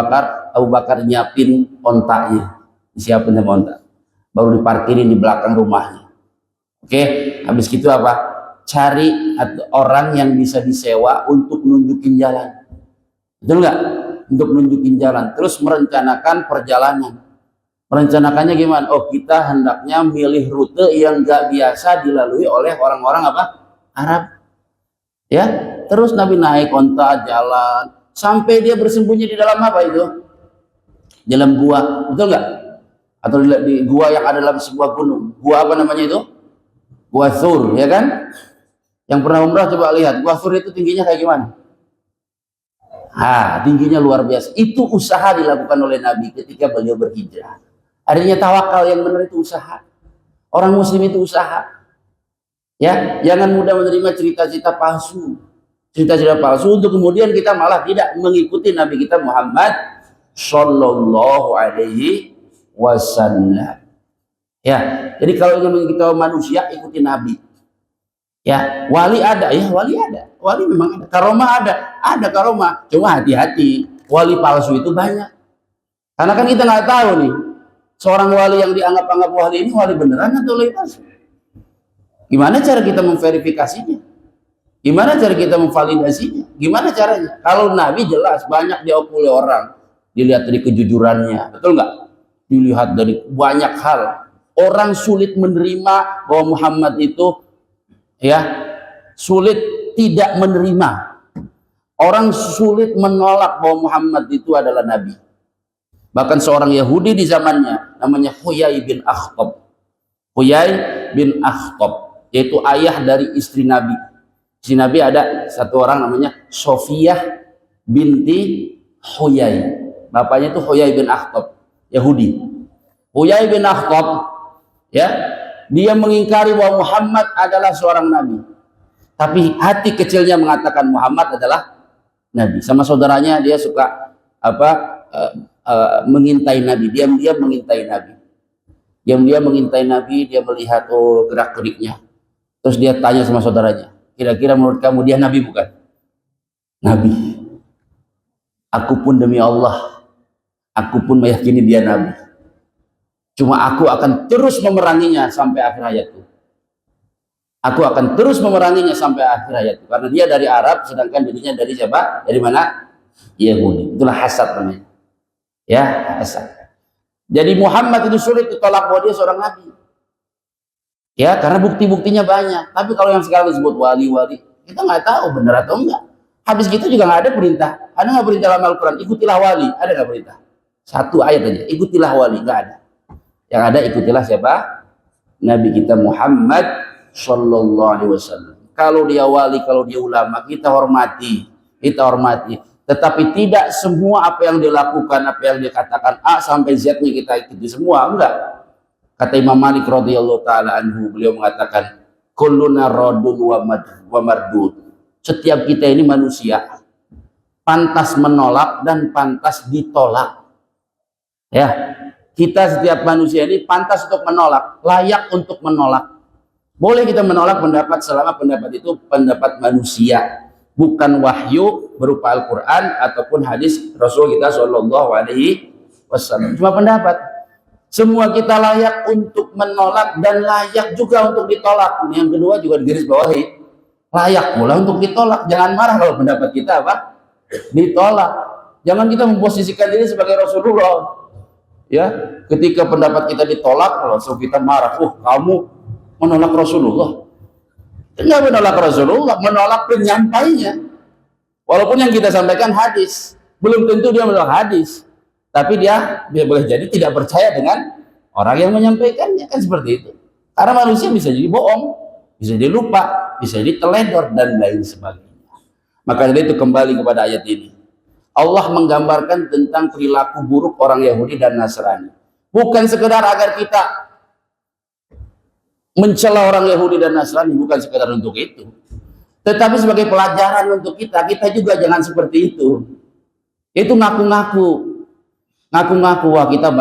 Bakar nyiapin ontaknya, disiapin sama ontak. Baru diparkirin di belakang rumahnya. Oke, habis gitu cari orang yang bisa disewa untuk nunjukin jalan, betul nggak? Untuk nunjukin jalan, terus merencanakan perjalanan. Merencanakannya gimana? Oh, kita hendaknya milih rute yang nggak biasa dilalui oleh orang-orang Arab. Ya, terus Nabi naik onta jalan sampai dia bersembunyi di dalam di dalam gua, betul nggak? Atau di gua yang ada dalam sebuah gunung. Gua apa namanya itu? Gua Thur, ya kan? Yang pernah umrah coba lihat, gua Thur itu tingginya kayak gimana? Tingginya luar biasa. Itu usaha dilakukan oleh Nabi ketika beliau berhijrah. Artinya tawakal yang benar itu usaha. Orang muslim itu usaha. Ya, jangan mudah menerima cerita-cerita palsu. Cerita-cerita palsu untuk kemudian kita malah tidak mengikuti Nabi kita Muhammad Sallallahu Alaihi Wasallam. Ya, jadi kalau ingin mengikuti manusia, ikuti Nabi. Ya, wali ada, wali memang ada, karomah ada karomah. Cuma hati-hati, wali palsu itu banyak. Karena kan kita nggak tahu nih, seorang wali yang dianggap wali ini wali beneran atau wali palsu. Gimana cara kita memverifikasinya? Gimana cara kita memvalidasinya? Gimana caranya? Kalau Nabi jelas banyak diakui orang, dilihat dari kejujurannya, betul nggak? dilihat dari banyak hal. Orang sulit menerima bahwa Muhammad itu, ya, sulit tidak menerima. Orang sulit menolak bahwa Muhammad itu adalah nabi. Bahkan seorang Yahudi di zamannya namanya Huyai bin Akhtab. Huyai bin Akhtab, yaitu ayah dari istri Nabi. Istri Nabi ada satu orang namanya Sofiyah binti Huyai. Bapaknya itu Huyai bin Akhtab, Yahudi. Huyai bin Akhtab, ya, dia mengingkari bahwa Muhammad adalah seorang nabi. Tapi hati kecilnya mengatakan Muhammad adalah nabi. Sama saudaranya dia suka mengintai Nabi, diam-diam mengintai Nabi. Diam-diam mengintai Nabi, dia melihat gerak-geriknya. Terus dia tanya sama saudaranya, kira-kira menurut kamu dia nabi bukan? Nabi. Aku pun demi Allah, aku pun meyakini dia nabi. Cuma aku akan terus memeranginya sampai akhir hayatku. Aku akan terus memeranginya sampai akhir hayatku. Karena dia dari Arab, sedangkan dirinya dari siapa? Dari mana? Yahudi. Itulah hasad namanya. Ya, hasad. Jadi Muhammad itu sulit ditolak bahwa dia seorang nabi. Ya, karena bukti-buktinya banyak. Tapi kalau yang sekarang disebut wali-wali, kita nggak tahu benar atau enggak. Habis gitu juga nggak ada perintah. Ada nggak perintah dalam Al-Quran? Ikutilah wali. Ada nggak perintah? Satu ayat aja. Ikutilah wali. Nggak ada. Yang ada ikutilah siapa? Nabi kita Muhammad Sallallahu Alaihi Wasallam. Kalau dia wali, kalau dia ulama, kita hormati. Kita hormati. Tetapi tidak semua apa yang dia lakukan, apa yang dia katakan A sampai Z-nya kita ikuti semua, enggak. Kata Imam Malik radhiyallahu taala anhu, beliau mengatakan, kulluna radun wa mardud. Setiap kita ini manusia, pantas menolak dan pantas ditolak. Ya, kita setiap manusia ini pantas untuk menolak, layak untuk menolak. Boleh kita menolak pendapat selama pendapat itu pendapat manusia, bukan wahyu berupa Al-Quran ataupun hadis Rasul kita Shallallahu Alaihi Wasallam. Cuma pendapat. Semua kita layak untuk menolak dan layak juga untuk ditolak. Yang kedua juga digaris bawahi, layak pula untuk ditolak. Jangan marah kalau pendapat kita apa? Ditolak. Jangan kita memposisikan diri sebagai Rasulullah. Ya, ketika pendapat kita ditolak, langsung kita marah. Kamu menolak Rasulullah. Enggak menolak Rasulullah, menolak penyampainya. Walaupun yang kita sampaikan hadis, belum tentu dia menolak hadis, tapi dia boleh jadi tidak percaya dengan orang yang menyampaikannya, kan seperti itu. Karena manusia bisa jadi bohong, bisa jadi lupa, bisa jadi teledor dan lain sebagainya. Maka dari itu kembali kepada ayat ini. Allah menggambarkan tentang perilaku buruk orang Yahudi dan Nasrani. Bukan sekedar agar kita mencela orang Yahudi dan Nasrani, bukan sekedar untuk itu, tetapi sebagai pelajaran untuk kita juga jangan seperti itu. Itu ngaku-ngaku wah kita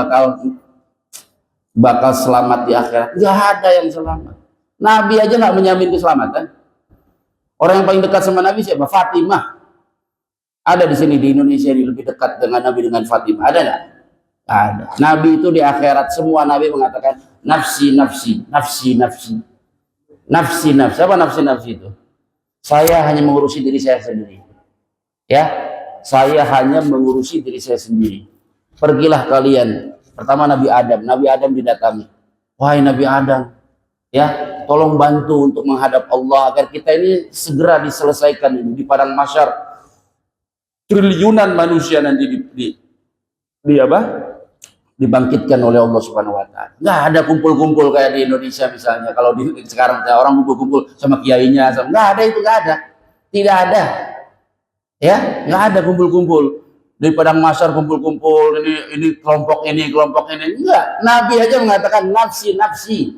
bakal selamat di akhirat. Nggak ada yang selamat. Nabi aja nggak menjamin keselamatan. Orang yang paling dekat sama Nabi siapa? Fatimah. Ada di sini di Indonesia ini lebih dekat dengan Nabi dengan Fatimah. Ada nggak? Ada. Nabi itu di akhirat semua Nabi mengatakan nafsi nafsi nafsi nafsi nafsi nafsi. Apa nafsi nafsi itu? Saya hanya mengurusi diri saya sendiri. Ya, saya hanya mengurusi diri saya sendiri. Pergilah kalian. Pertama Nabi Adam didatangi. Wahai Nabi Adam, ya, tolong bantu untuk menghadap Allah agar kita ini segera diselesaikan ini di padang mahsyar. Triliunan manusia nanti dibangkitkan oleh Allah Subhanahu wa taala. Nggak ada kumpul-kumpul kayak di Indonesia misalnya. Kalau sekarang orang kumpul-kumpul sama kiainya, nggak ada itu, nggak ada. Tidak ada. Ya, nggak ada kumpul-kumpul. Di padang mahsyar kumpul-kumpul, ini kelompok ini. Enggak. Nabi aja mengatakan nafsi, nafsi.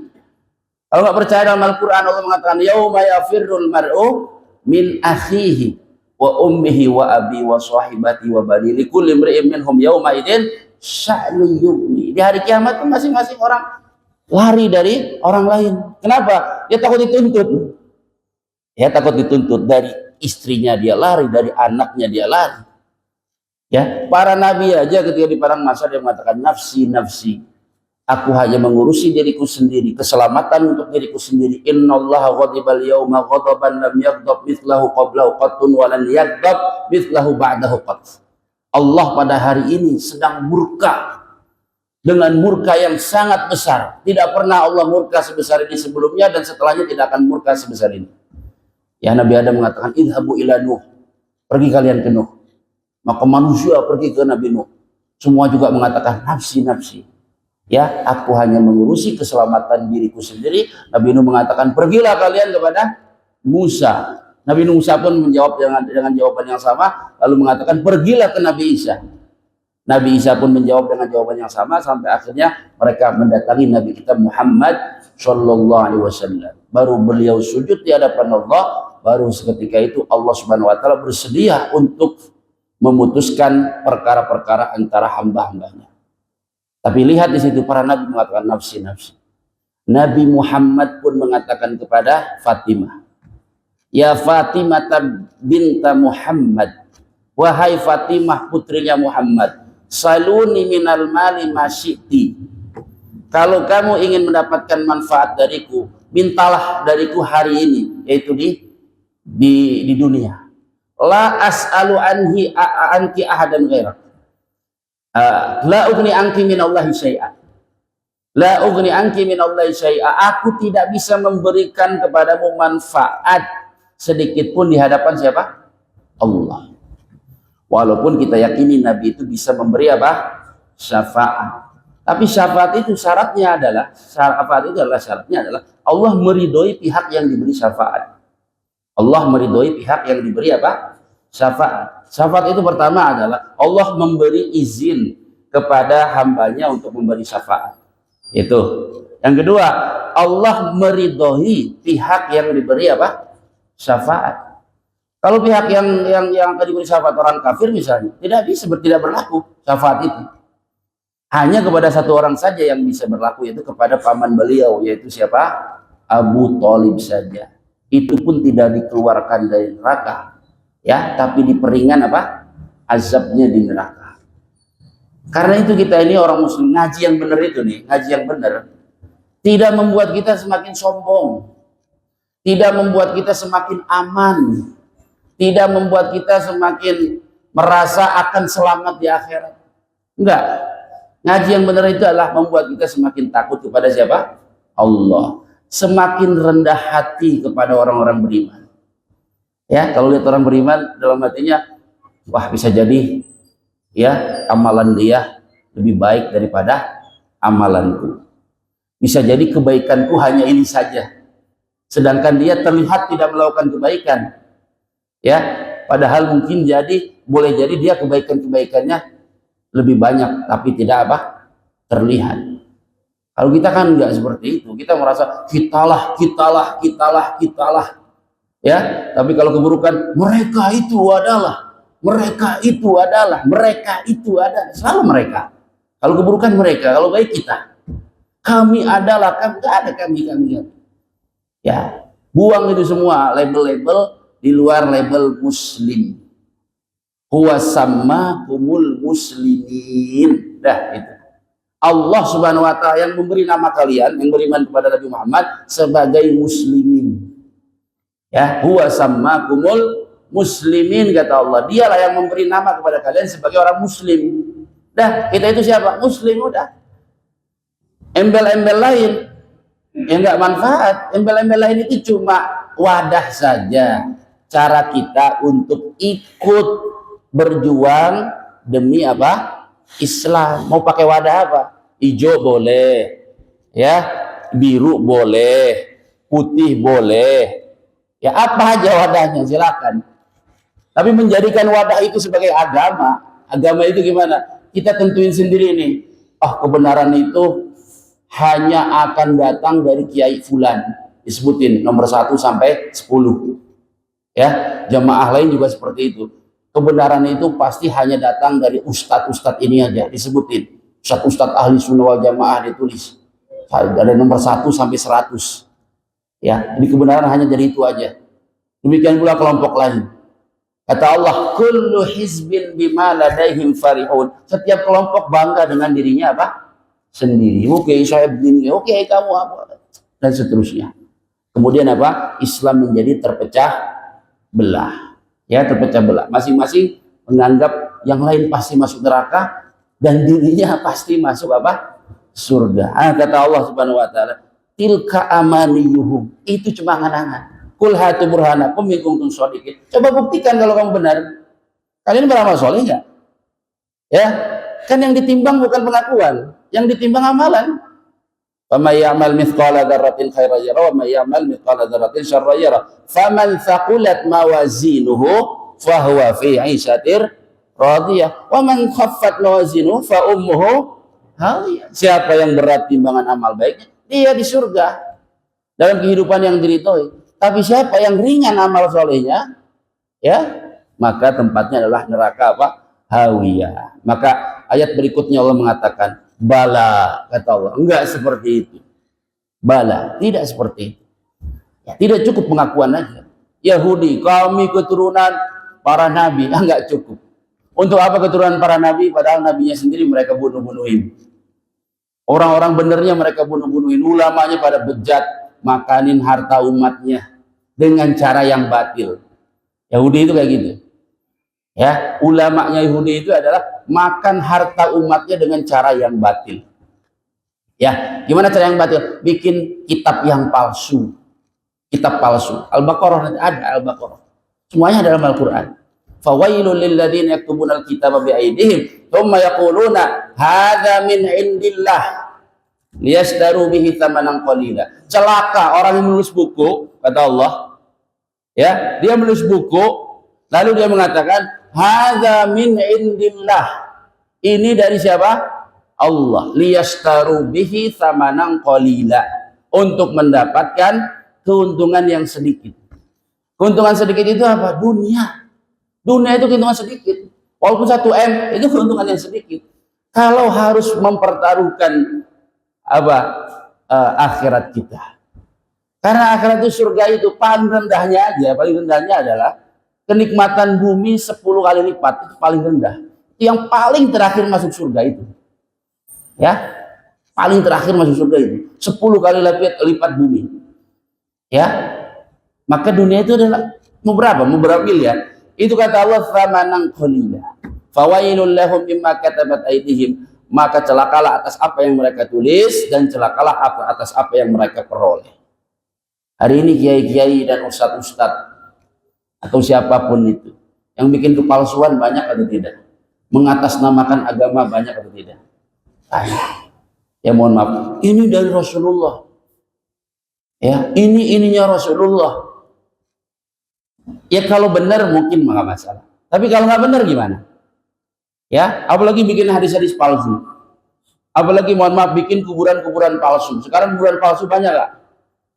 Kalau nggak percaya dalam Al-Quran, Allah mengatakan yauma yafirrul mar'u min akhihi wa ummihi wa abi wa sahibati wa bani likulli imri'in minhum yauma idzin sya'nun yughni. Di hari kiamat itu masing-masing orang lari dari orang lain. Kenapa? Dia takut dituntut. Ya, takut dituntut. Dari istrinya dia lari, dari anaknya dia lari. Ya, para nabi aja ketika di padang mahsyar dia mengatakan nafsi nafsi. Aku hanya mengurusi diriku sendiri, keselamatan untuk diriku sendiri. Innallaha ghadibal yauma ghadaban lam yaghdab mithlahu qablahu qattun wa lan yaghdab mithlahu ba'dahu qatt. Allah pada hari ini sedang murka dengan murka yang sangat besar. Tidak pernah Allah murka sebesar ini sebelumnya, dan setelahnya tidak akan murka sebesar ini. Ya, Nabi Adam mengatakan, idhabu ila Nuh, pergi kalian ke Nuh. Maka manusia pergi ke Nabi Nuh. Semua juga mengatakan, nafsi, nafsi. Ya, aku hanya mengurusi keselamatan diriku sendiri. Nabi Nuh mengatakan, pergilah kalian kepada Musa. Nabi Musa pun menjawab dengan jawaban yang sama, lalu mengatakan, pergilah ke Nabi Isa. Nabi Isa pun menjawab dengan jawaban yang sama, sampai akhirnya mereka mendatangi Nabi kita Muhammad Shallallahu Alaihi Wasallam. Baru beliau sujud di hadapan Allah, baru seketika itu Allah Subhanahu Wa Taala bersedia untuk memutuskan perkara-perkara antara hamba-hambanya. Tapi lihat di situ para nabi mengatakan nafsi, nafsi. Nabi Muhammad pun mengatakan kepada Fatimah, ya Fatimah binta Muhammad, wahai Fatimah putrinya Muhammad, saluni minal mali masyiti. Kalau kamu ingin mendapatkan manfaat dariku, mintalah dariku hari ini, yaitu di dunia. La as'alu anki ahadan ghairak. La ugni anki minallahi syai'a. La ugni anki minallahi syai'a. Aku tidak bisa memberikan kepadamu manfaat sedikit pun di hadapan siapa? Allah. Walaupun kita yakini Nabi itu bisa memberi apa? Syafaat. Tapi syafaat itu syaratnya adalah Allah meridhoi pihak yang diberi syafaat. Allah meridhoi pihak yang diberi apa? Syafaat. Syafaat itu pertama adalah Allah memberi izin kepada hambanya untuk memberi syafaat. Itu. Yang kedua, Allah meridhoi pihak yang diberi apa? Syafaat. Kalau pihak yang akan diberi syafaat orang kafir misalnya, tidak berlaku syafaat itu. Hanya kepada satu orang saja yang bisa berlaku, yaitu kepada paman beliau, yaitu siapa? Abu Thalib saja. Itu pun tidak dikeluarkan dari neraka, ya, tapi diperingan apa? Azabnya di neraka. Karena itu kita ini orang muslim, ngaji yang benar itu nih, ngaji yang benar tidak membuat kita semakin sombong, tidak membuat kita semakin aman, tidak membuat kita semakin merasa akan selamat di akhirat. Enggak. Ngaji yang benar itu adalah membuat kita semakin takut kepada siapa? Allah. Semakin rendah hati kepada orang-orang beriman. Ya, kalau lihat orang beriman dalam hatinya, wah bisa jadi ya amalan dia lebih baik daripada amalanku. Bisa jadi kebaikanku hanya ini saja. Sedangkan dia terlihat tidak melakukan kebaikan. Ya, padahal mungkin boleh jadi dia kebaikannya lebih banyak, tapi tidak apa? Terlihat. Kalau kita kan enggak seperti itu. Kita merasa kitalah. Ya, tapi kalau keburukan, mereka itu adalah, selalu mereka. Kalau keburukan mereka, kalau baik kita. Kami adalah, enggak ada kami. Ya, buang itu semua label-label di luar label muslim. Huwa sammakumul muslimin. Dah itu. Allah Subhanahu wa taala yang memberi nama kalian yang beriman kepada Nabi Muhammad sebagai muslimin. Ya, huwa sammakumul muslimin kata Allah. Dialah yang memberi nama kepada kalian sebagai orang muslim. Dah, kita itu siapa? Muslim udah. Embel-embel lain yang enggak manfaat. Embel-embel lain itu cuma wadah saja. Cara kita untuk ikut berjuang demi apa? Islam. Mau pakai wadah apa? Hijau boleh, ya, biru boleh, putih boleh, ya apa aja wadahnya silakan. Tapi menjadikan wadah itu sebagai agama itu gimana? Kita tentuin sendiri nih. Oh, kebenaran itu hanya akan datang dari Kiai Fulan, disebutin nomor 1 sampai 10. Ya, jamaah lain juga seperti itu. Kebenaran itu pasti hanya datang dari ustadz-ustadz ini aja, disebutin. Ustadz-ustadz ahli sunnah wal jamaah ditulis. Dari nomor 1 sampai 100. Ya, ini kebenaran hanya dari itu aja. Demikian pula kelompok lain. Kata Allah, kullu hizbin bima ladaihim farihun. Setiap kelompok bangga dengan dirinya apa? Sendiri. Oke, saya begini. Oke, kamu apa? Dan seterusnya. Kemudian apa? Islam menjadi terpecah belah, ya, terpecah belah. Masing-masing menganggap yang lain pasti masuk neraka dan dirinya pasti masuk apa? surga. Kata Allah Subhanahu wa taala, tilka amaniyuhum, itu cuma angan-angan. Kul hatu burhanakum in kuntum shodiqin. Coba buktikan kalau kamu benar. Kalian beramal soleh enggak? Ya, kan yang ditimbang bukan pengakuan, yang ditimbang amalan. Faman ya'mal mithqala dzarratin khairan yara wa may ya'mal mithqala dzarratin syarran yara. Faman thaqulat mawazinuhu fahuwa fi 'ishatir radiyah wa man khaffat mawazinuhu fa ummuhu hawiyah. Siapa yang berat timbangan amal baiknya, dia di surga dalam kehidupan yang diridhoi. Tapi siapa yang ringan amal solehnya, ya, maka tempatnya adalah neraka apa? Hawiyah. Maka ayat berikutnya Allah mengatakan, bala, kata Allah, enggak seperti itu. Bala, tidak seperti itu. Ya, tidak cukup pengakuan aja. Yahudi, kami keturunan para nabi, enggak cukup. Untuk apa keturunan para nabi? Padahal nabinya sendiri mereka bunuh-bunuhin. Orang-orang benernya mereka bunuh-bunuhin. Ulamanya pada bejat, makanin harta umatnya dengan cara yang batil. Yahudi itu kayak gitu. Ya, ulamanya Yahudi itu adalah makan harta umatnya dengan cara yang batil. Ya, gimana cara yang batil? Bikin kitab yang palsu. Kitab palsu. Al-Baqarah ada Al-Baqarah. Semuanya dalam Al-Qur'an. Fawailul lil ladzina yaktubuna al-kitaba bi aydihim tsumma yaquluna hadza min indillah liyashtaru bihi tsamanan qalila. Celaka orang yang menulis buku, kata Allah. Ya, dia menulis buku lalu dia mengatakan hadza min indillah. Ini dari siapa? Allah. Liyashtaru bihi tsamanan qalila. Untuk mendapatkan keuntungan yang sedikit. Keuntungan sedikit itu apa? Dunia. Dunia itu keuntungan sedikit. Walaupun 1 M itu keuntungan yang sedikit. Kalau harus mempertaruhkan apa? Akhirat kita. Karena akhirat itu surga itu paling rendahnya aja, paling rendahnya adalah kenikmatan bumi 10 kali lipat, itu paling rendah. Yang paling terakhir masuk surga itu. Ya. Paling terakhir masuk surga itu 10 kali lipat bumi. Ya. Maka dunia itu adalah mau berapa miliar? Itu kata Allah, famanan qalila fawailul lahum mimma katabat aydihim, maka celakalah atas apa yang mereka tulis dan celakalah atas apa yang mereka peroleh. Hari ini kiai-kiai dan ustadz-ustadz atau siapapun itu yang bikin kepalsuan banyak atau tidak? Mengatasnamakan agama banyak atau tidak? Banyak. Ya mohon maaf, ini dari Rasulullah. Ya, ininya Rasulullah. Ya kalau benar mungkin nggak masalah. Tapi kalau nggak benar gimana? Ya, apalagi bikin hadis-hadis palsu. Apalagi mohon maaf bikin kuburan-kuburan palsu. Sekarang kuburan palsu banyak nggak?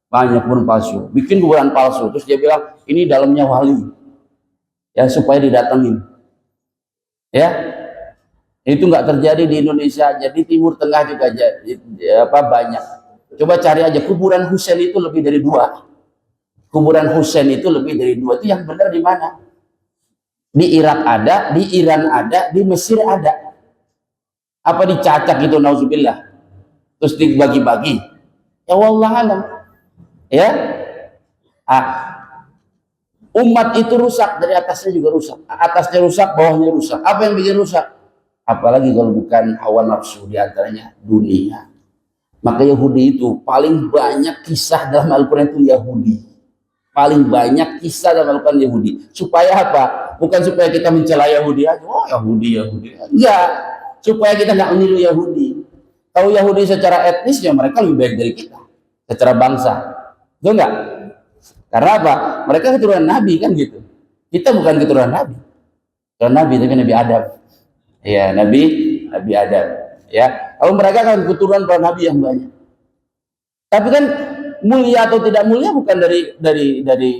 Banyak kuburan palsu. Bikin kuburan palsu. Terus dia bilang ini dalamnya wali. Ya supaya didatengin. Ya, itu nggak terjadi di Indonesia. Jadi Timur Tengah juga banyak. Coba cari aja kuburan Husain itu lebih dari 2. Kuburan Husain itu lebih dari 2. Itu yang benar di mana? Di Irak ada, di Iran ada, di Mesir ada. Apa dicacak itu nauzubillah? Terus dibagi-bagi. Ya wallah alam. Ya. Umat itu rusak, dari atasnya juga rusak. Atasnya rusak, bawahnya rusak. Apa yang bikin rusak? Apalagi kalau bukan hawa nafsu, diantaranya dunia. Maka Yahudi itu paling banyak kisah dalam Al-Quran itu Yahudi. Paling banyak kisah dalam Al-Quran Yahudi. Supaya apa? Bukan supaya kita mencela Yahudi aja. Oh Yahudi. Enggak. Supaya kita nggak meniru Yahudi. Tahu Yahudi secara etnis ya mereka lebih baik dari kita. Secara bangsa. Itu enggak? Karena apa? Mereka keturunan Nabi kan gitu. Kita bukan keturunan Nabi. Keturunan Nabi tapi Nabi Adam. Ya Nabi Adam. Ya, kalau mereka kan keturunan para nabi yang banyak. Tapi kan mulia atau tidak mulia bukan dari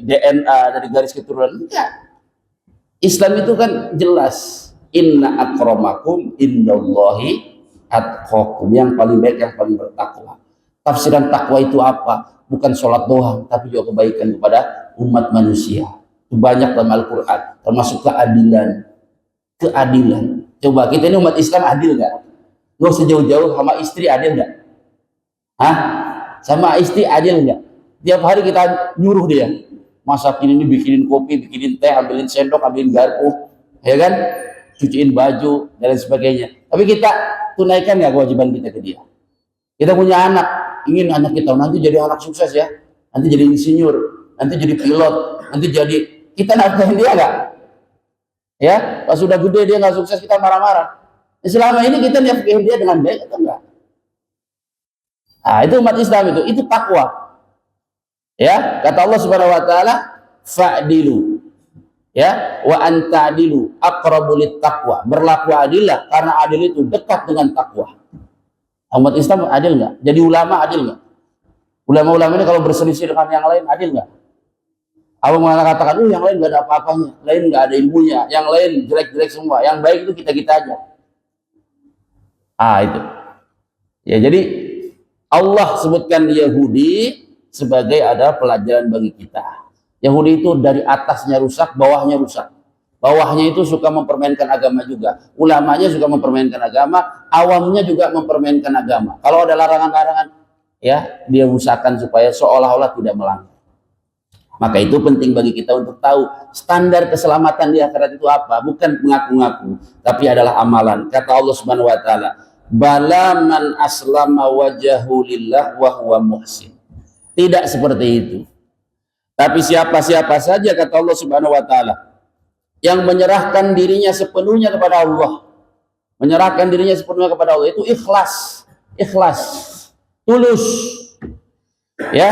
DNA, dari garis keturunan. Enggak. Islam itu kan jelas. Inna akramakum indallahi atqakum, yang paling baik yang paling bertakwa. Tafsiran takwa itu apa? Bukan sholat doang, tapi juga kebaikan kepada umat manusia. Itu banyak dalam Al-Quran, termasuk keadilan. Coba kita ini umat Islam adil nggak? Nggak usah jauh-jauh, sama istri adil nggak? Hah? Sama istri adil nggak? Tiap hari kita nyuruh dia masakin ini, bikinin kopi, bikinin teh, ambilin sendok, ambilin garpu, ya kan? Cuciin baju dan lain sebagainya. Tapi kita tunaikan nggak kewajiban kita ke dia? Kita punya anak, ingin anak kita nanti jadi anak sukses ya, nanti jadi insinyur, nanti jadi pilot, nanti jadi, kita nafkahin dia nggak? Ya, pas sudah gede dia nggak sukses kita marah-marah. Selama ini kita nafkahin dia dengan baik atau enggak? Nah, itu umat Islam itu takwa. Ya, kata Allah Subhanahu wa taala, fa'dilu. Ya, wa anta'dilu aqrabu littaqwa. Berlaku adillah karena adil itu dekat dengan takwa. Umat Islam adil nggak? Jadi ulama adil nggak? Ulama-ulama ini kalau berselisih dengan yang lain adil nggak? Abang mengatakan, yang lain nggak ada apa-apanya, lain nggak ada ilmunya, yang lain jelek-jelek semua, yang baik itu kita-kita aja. Itu. Ya, jadi Allah sebutkan Yahudi sebagai ada pelajaran bagi kita. Yahudi itu dari atasnya rusak, bawahnya rusak. Bawahnya itu suka mempermainkan agama juga. Ulamanya suka mempermainkan agama, awamnya juga mempermainkan agama. Kalau ada larangan-larangan, ya dia usahakan supaya seolah-olah tidak melanggar. Maka itu penting bagi kita untuk tahu standar keselamatan di akhirat itu apa. Bukan mengaku-ngaku, tapi adalah amalan. Kata Allah Subhanahu wa taala, "Bala man aslama wajhahu lillah wa huwa muhsin." Tidak seperti itu. Tapi siapa saja, kata Allah Subhanahu wa taala, yang menyerahkan dirinya sepenuhnya kepada Allah, menyerahkan dirinya sepenuhnya kepada Allah, itu ikhlas, tulus. Ya,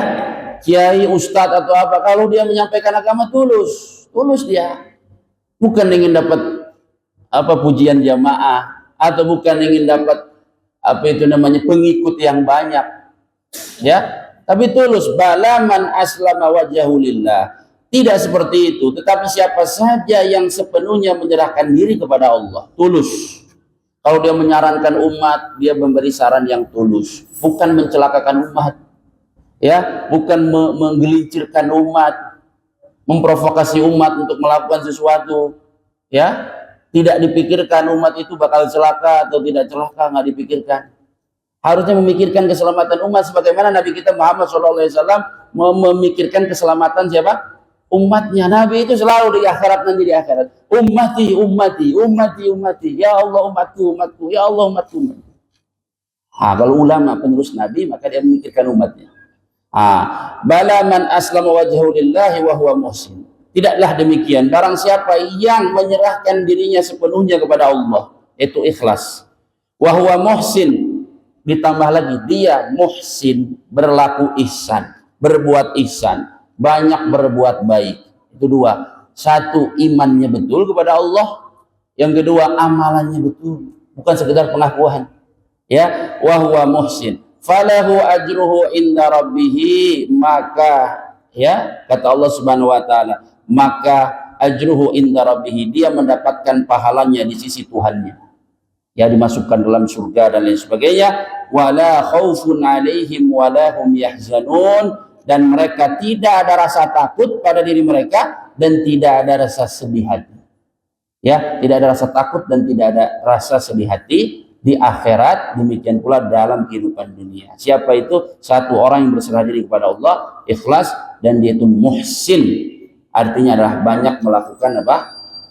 kiai, ustadz atau apa, kalau dia menyampaikan agama tulus dia, bukan ingin dapat pujian jamaah, atau bukan ingin dapat pengikut yang banyak, ya, tapi tulus. Balaman aslama wajhahu lillah. Tidak seperti itu, tetapi siapa saja yang sepenuhnya menyerahkan diri kepada Allah, tulus. Kalau dia menyarankan umat, dia memberi saran yang tulus, bukan mencelakakan umat, ya, bukan menggelincirkan umat, memprovokasi umat untuk melakukan sesuatu, ya. Tidak dipikirkan umat itu bakal celaka atau tidak celaka, nggak dipikirkan. Harusnya memikirkan keselamatan umat sebagaimana Nabi kita Muhammad SAW memikirkan keselamatan siapa? Umatnya. Nabi itu selalu di akhirat, nanti di akhirat, ummati, ya Allah umatku, ya Allah umatku. Kalau ulama penerus Nabi, maka dia memikirkan umatnya. Bala man aslama wajhahu lillahi wa huwa muhsin. Tidaklah demikian, barang siapa yang menyerahkan dirinya sepenuhnya kepada Allah, itu ikhlas. Wa huwa muhsin, ditambah lagi dia muhsin, berlaku ihsan, berbuat ihsan, banyak berbuat baik. Itu dua. Satu, imannya betul kepada Allah. Yang kedua, amalannya betul, bukan sekedar pengakuan. Ya, wa huwa muhsin, falahu ajruhu inda rabbih, maka, ya, kata Allah Subhanahu wa taala, maka ajruhu inda rabbih, dia mendapatkan pahalanya di sisi Tuhannya, ya, dimasukkan dalam surga dan lain sebagainya. Wala khaufun alaihim wala hum yahzanun, dan mereka tidak ada rasa takut pada diri mereka dan tidak ada rasa sedih hati. Ya, tidak ada rasa takut dan tidak ada rasa sedih hati di akhirat, demikian pula dalam kehidupan dunia. Siapa itu? Satu orang yang berserah diri kepada Allah, ikhlas, dan dia itu muhsin, artinya adalah banyak melakukan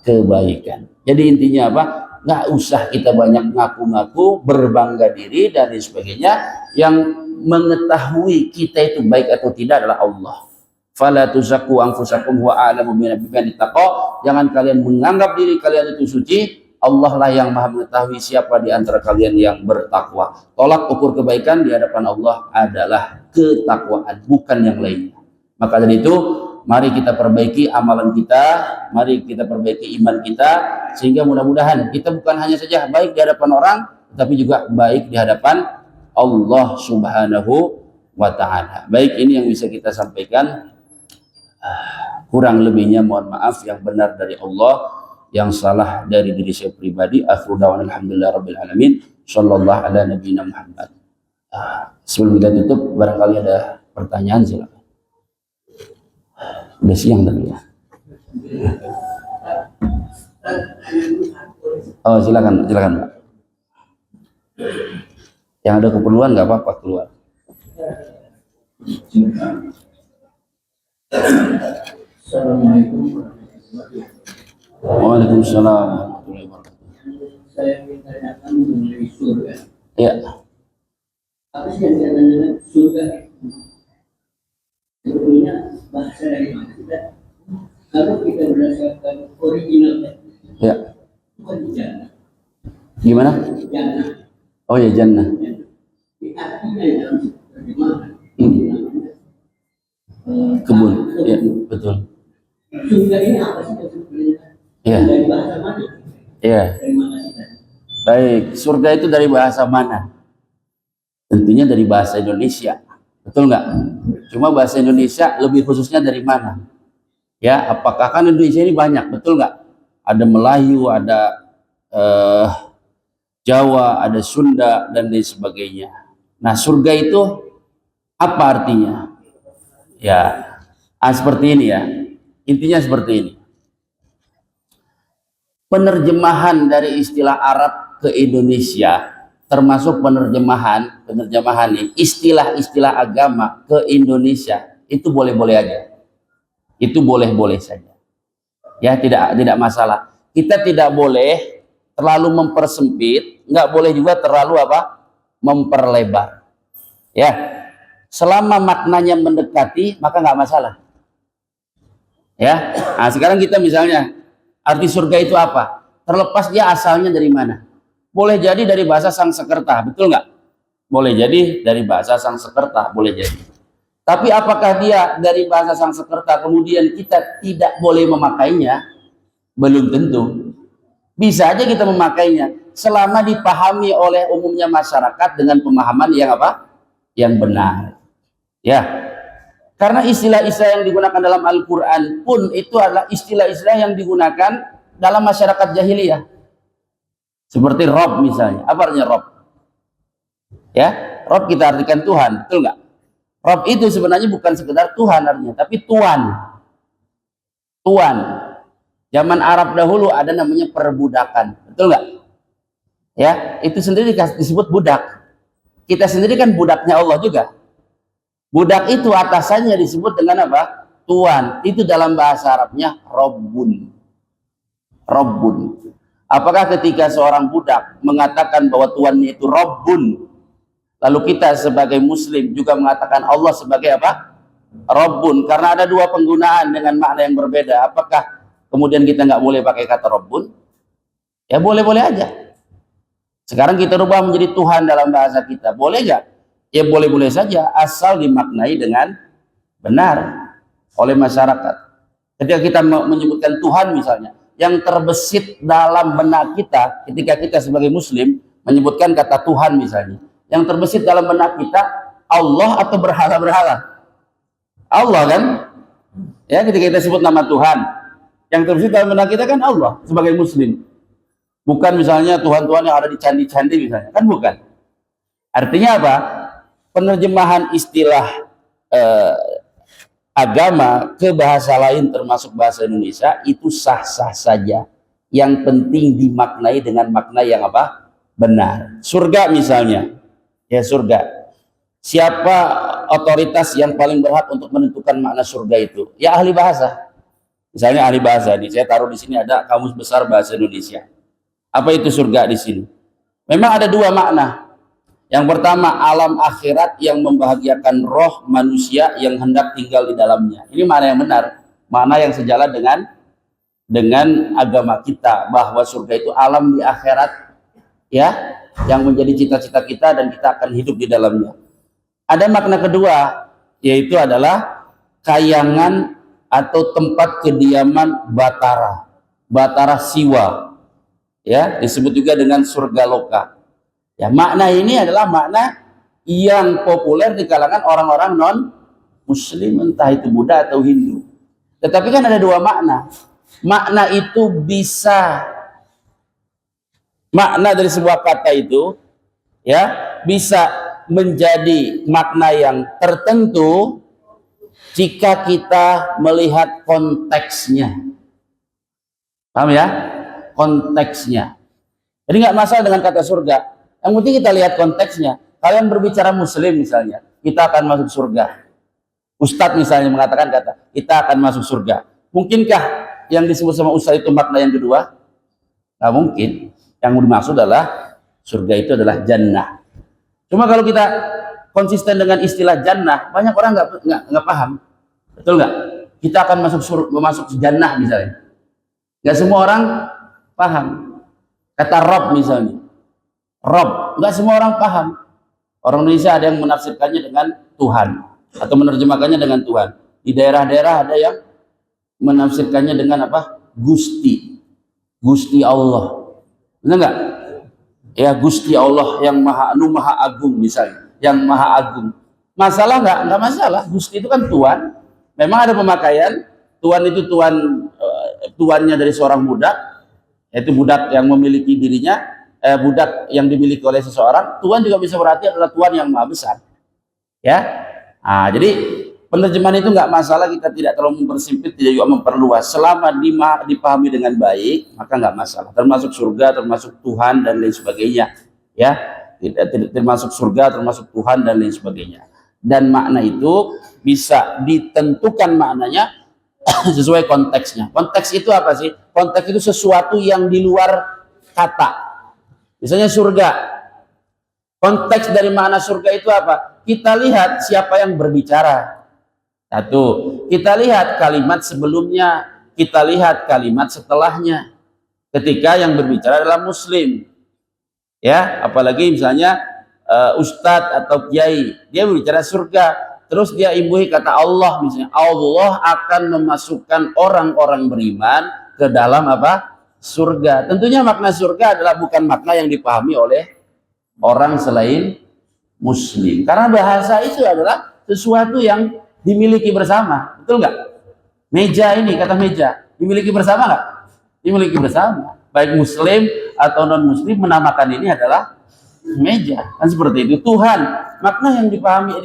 kebaikan. Jadi intinya nggak usah kita banyak ngaku-ngaku, berbangga diri dan lain sebagainya. Yang mengetahui kita itu baik atau tidak adalah Allah. Fala tuzakku anfusakum wa a'lamu biman ittaqa. Jangan kalian menganggap diri kalian itu suci, Allah lah yang maha mengetahui siapa di antara kalian yang bertakwa. Tolak ukur kebaikan di hadapan Allah adalah ketakwaan, bukan yang lainnya. Maka dari itu, mari kita perbaiki amalan kita, mari kita perbaiki iman kita, sehingga mudah-mudahan kita bukan hanya saja baik di hadapan orang, tetapi juga baik di hadapan Allah Subhanahu wa ta'ala. Baik, ini yang bisa kita sampaikan. Kurang lebihnya mohon maaf, yang benar dari Allah, yang salah dari diri saya pribadi. Akhirul da'wana alhamdulillah rabbil alamin. Sallallahu ala nabiyina Muhammad. Sebelum kita tutup, barangkali ada pertanyaan, silakan. Udah siang tadi ya. Oh, silakan Pak. Yang ada keperluan nggak apa-apa keluar. Assalamualaikum. Waalaikumsalam warahmatullahi wabarakatuh. Saya ingin tanyakan mengenai surga. Ya. Apa sih yang dikatakan dengan surga? Sebetulnya bahasa dari mana kita? Kalau kita berdasarkan original, Ya. bukan jannah. Gimana? Jannah. Oh ya, jannah. Artinya dalam terjemahan. Kebun. Ya, betul. Surga ini apa sih sebetulnya? Ya. Dari bahasa mana? Ya. Dari mana kita? Baik, surga itu dari bahasa mana? Tentunya dari bahasa Indonesia. Betul nggak? Cuma bahasa Indonesia lebih khususnya dari mana? Ya, apakah kan Indonesia ini banyak, betul nggak? Ada Melayu, ada Jawa, ada Sunda, dan lain sebagainya. Nah, surga itu apa artinya? Ya, seperti ini ya. Intinya seperti ini. Penerjemahan dari istilah Arab ke Indonesia, termasuk penerjemahan nih, istilah-istilah agama ke Indonesia, itu boleh-boleh aja. Itu boleh-boleh saja. Ya, tidak masalah. Kita tidak boleh terlalu mempersempit, nggak boleh juga terlalu memperlebar. Ya, selama maknanya mendekati, maka nggak masalah. Ya, nah sekarang kita misalnya arti surga itu apa? Terlepas dia asalnya dari mana. Boleh jadi dari bahasa Sanskerta, betul nggak? Boleh jadi dari bahasa Sanskerta, boleh jadi. Tapi apakah dia dari bahasa Sanskerta kemudian kita tidak boleh memakainya? Belum tentu. Bisa aja kita memakainya selama dipahami oleh umumnya masyarakat dengan pemahaman yang yang benar. Ya. Karena istilah-istilah yang digunakan dalam Al-Quran pun itu adalah istilah-istilah yang digunakan dalam masyarakat jahiliyah. Seperti Rob misalnya. Apa artinya Rob? Ya, Rob kita artikan Tuhan, betul nggak? Rob itu sebenarnya bukan sekedar Tuhan artinya, tapi Tuan. Tuan. Zaman Arab dahulu ada namanya perbudakan, betul nggak? Ya, itu sendiri disebut budak. Kita sendiri kan budaknya Allah juga. Budak itu atasannya disebut dengan apa? Tuan. Itu dalam bahasa Arabnya Rabbun. Rabbun. Apakah ketika seorang budak mengatakan bahwa tuannya itu Rabbun, lalu kita sebagai muslim juga mengatakan Allah sebagai apa? Rabbun. Karena ada dua penggunaan dengan makna yang berbeda. Apakah kemudian kita nggak boleh pakai kata Rabbun? Ya boleh-boleh aja. Sekarang kita rubah menjadi Tuhan dalam bahasa kita. Boleh nggak? Ya boleh-boleh saja, asal dimaknai dengan benar oleh masyarakat. Ketika kita menyebutkan Tuhan misalnya, yang terbesit dalam benak kita ketika kita sebagai muslim menyebutkan kata Tuhan misalnya, yang terbesit dalam benak kita Allah atau berhala-berhala? Allah kan? Ya, ketika kita sebut nama Tuhan, yang terbesit dalam benak kita kan Allah sebagai muslim. Bukan misalnya Tuhan-Tuhan yang ada di candi-candi misalnya, kan bukan. Artinya apa? Penerjemahan istilah agama ke bahasa lain termasuk bahasa Indonesia itu sah-sah saja. Yang penting dimaknai dengan makna yang apa? Benar. Surga misalnya. Ya, surga. Siapa otoritas yang paling berhak untuk menentukan makna surga itu? Ya ahli bahasa. Misalnya ahli bahasa nih, saya taruh di sini ada Kamus Besar Bahasa Indonesia. Apa itu surga di sini? Memang ada dua makna. Yang pertama, alam akhirat yang membahagiakan roh manusia yang hendak tinggal di dalamnya. Ini mana yang benar, mana yang sejalan dengan agama kita, bahwa surga itu alam di akhirat, ya, yang menjadi cita-cita kita dan kita akan hidup di dalamnya. Ada makna kedua, yaitu adalah kayangan atau tempat kediaman Batara, Batara Siwa, ya, disebut juga dengan surga loka. Ya, makna ini adalah makna yang populer di kalangan orang-orang non-muslim, entah itu Buddha atau Hindu. Tetapi kan ada dua makna. Makna itu bisa, makna dari sebuah kata itu, ya, bisa menjadi makna yang tertentu jika kita melihat konteksnya. Paham ya? Konteksnya. Jadi nggak masalah dengan kata surga. Yang penting kita lihat konteksnya. Kalian berbicara muslim misalnya, kita akan masuk surga. Ustadz misalnya mengatakan kata, kita akan masuk surga. Mungkinkah yang disebut sama ustadz itu makna yang kedua? Nggak mungkin. Yang dimaksud adalah surga itu adalah jannah. Cuma kalau kita konsisten dengan istilah jannah, banyak orang nggak paham, betul nggak? Kita akan masuk jannah misalnya, nggak semua orang paham. Kata Rob misalnya, Rob, nggak semua orang paham. Orang Indonesia ada yang menafsirkannya dengan Tuhan atau menerjemahkannya dengan Tuhan. Di daerah-daerah ada yang menafsirkannya dengan apa? Gusti, Gusti Allah, benar nggak? Ya, Gusti Allah yang maha agung misalnya, yang maha agung. Masalah nggak masalah. Gusti itu kan Tuhan. Memang ada pemakaian Tuhan itu tuannya dari seorang budak, yaitu budak yang memiliki dirinya, budak yang dimiliki oleh seseorang. Tuhan juga bisa berarti adalah Tuhan yang maha besar. Ya, nah, jadi penerjemahan itu nggak masalah, kita tidak terlalu mempersempit, tidak juga memperluas. Selama dipahami dengan baik, maka nggak masalah. Termasuk surga, termasuk Tuhan dan lain sebagainya. Ya, termasuk surga, termasuk Tuhan dan lain sebagainya. Dan makna itu bisa ditentukan maknanya sesuai konteksnya. Konteks itu apa sih? Konteks itu sesuatu yang di luar kata. Misalnya surga. Konteks dari makna surga itu apa? Kita lihat siapa yang berbicara. Satu, kita lihat kalimat sebelumnya, kita lihat kalimat setelahnya. Ketika yang berbicara adalah muslim. Ya, apalagi misalnya ustadz atau kiai, dia berbicara surga, terus dia imbuhi kata Allah misalnya, Allah akan memasukkan orang-orang beriman ke dalam apa? Surga. Tentunya makna surga adalah bukan makna yang dipahami oleh orang selain muslim, karena bahasa itu adalah sesuatu yang dimiliki bersama, betul nggak? Meja ini, kata meja, dimiliki bersama nggak? Dimiliki bersama, baik muslim atau non muslim menamakan ini adalah meja, kan seperti itu. Tuhan, makna yang dipahami,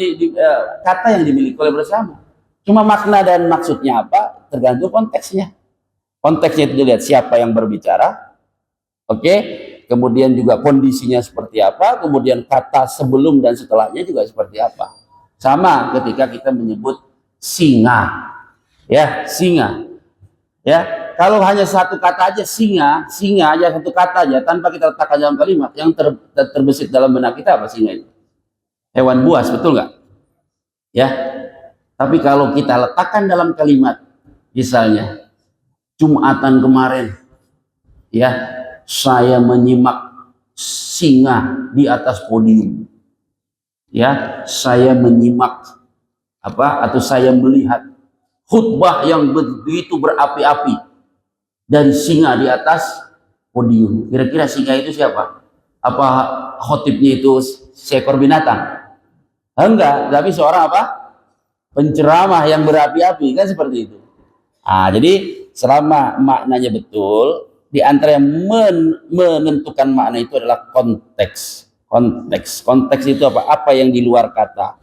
kata yang dimiliki oleh bersama. Cuma makna dan maksudnya apa tergantung konteksnya. Konteksnya itu dilihat siapa yang berbicara, oke, kemudian juga kondisinya seperti apa, kemudian kata sebelum dan setelahnya juga seperti apa. Sama ketika kita menyebut singa, ya, singa, ya. Kalau hanya satu kata aja singa aja, satu kata aja tanpa kita letakkan dalam kalimat, yang terbesit dalam benak kita apa? Singa itu hewan buas, betul nggak? Ya. Tapi kalau kita letakkan dalam kalimat, misalnya Jumatan kemarin, ya, saya menyimak singa di atas podium, ya, saya menyimak apa, atau saya melihat khutbah yang begitu berapi-api dari singa di atas podium. Kira-kira singa itu siapa? Apa khotibnya itu seekor binatang? Enggak, tapi seorang apa? Penceramah yang berapi-api, kan seperti itu. Nah, jadi selama maknanya betul, di antara yang menentukan makna itu adalah konteks. Konteks itu apa? Apa yang di luar kata.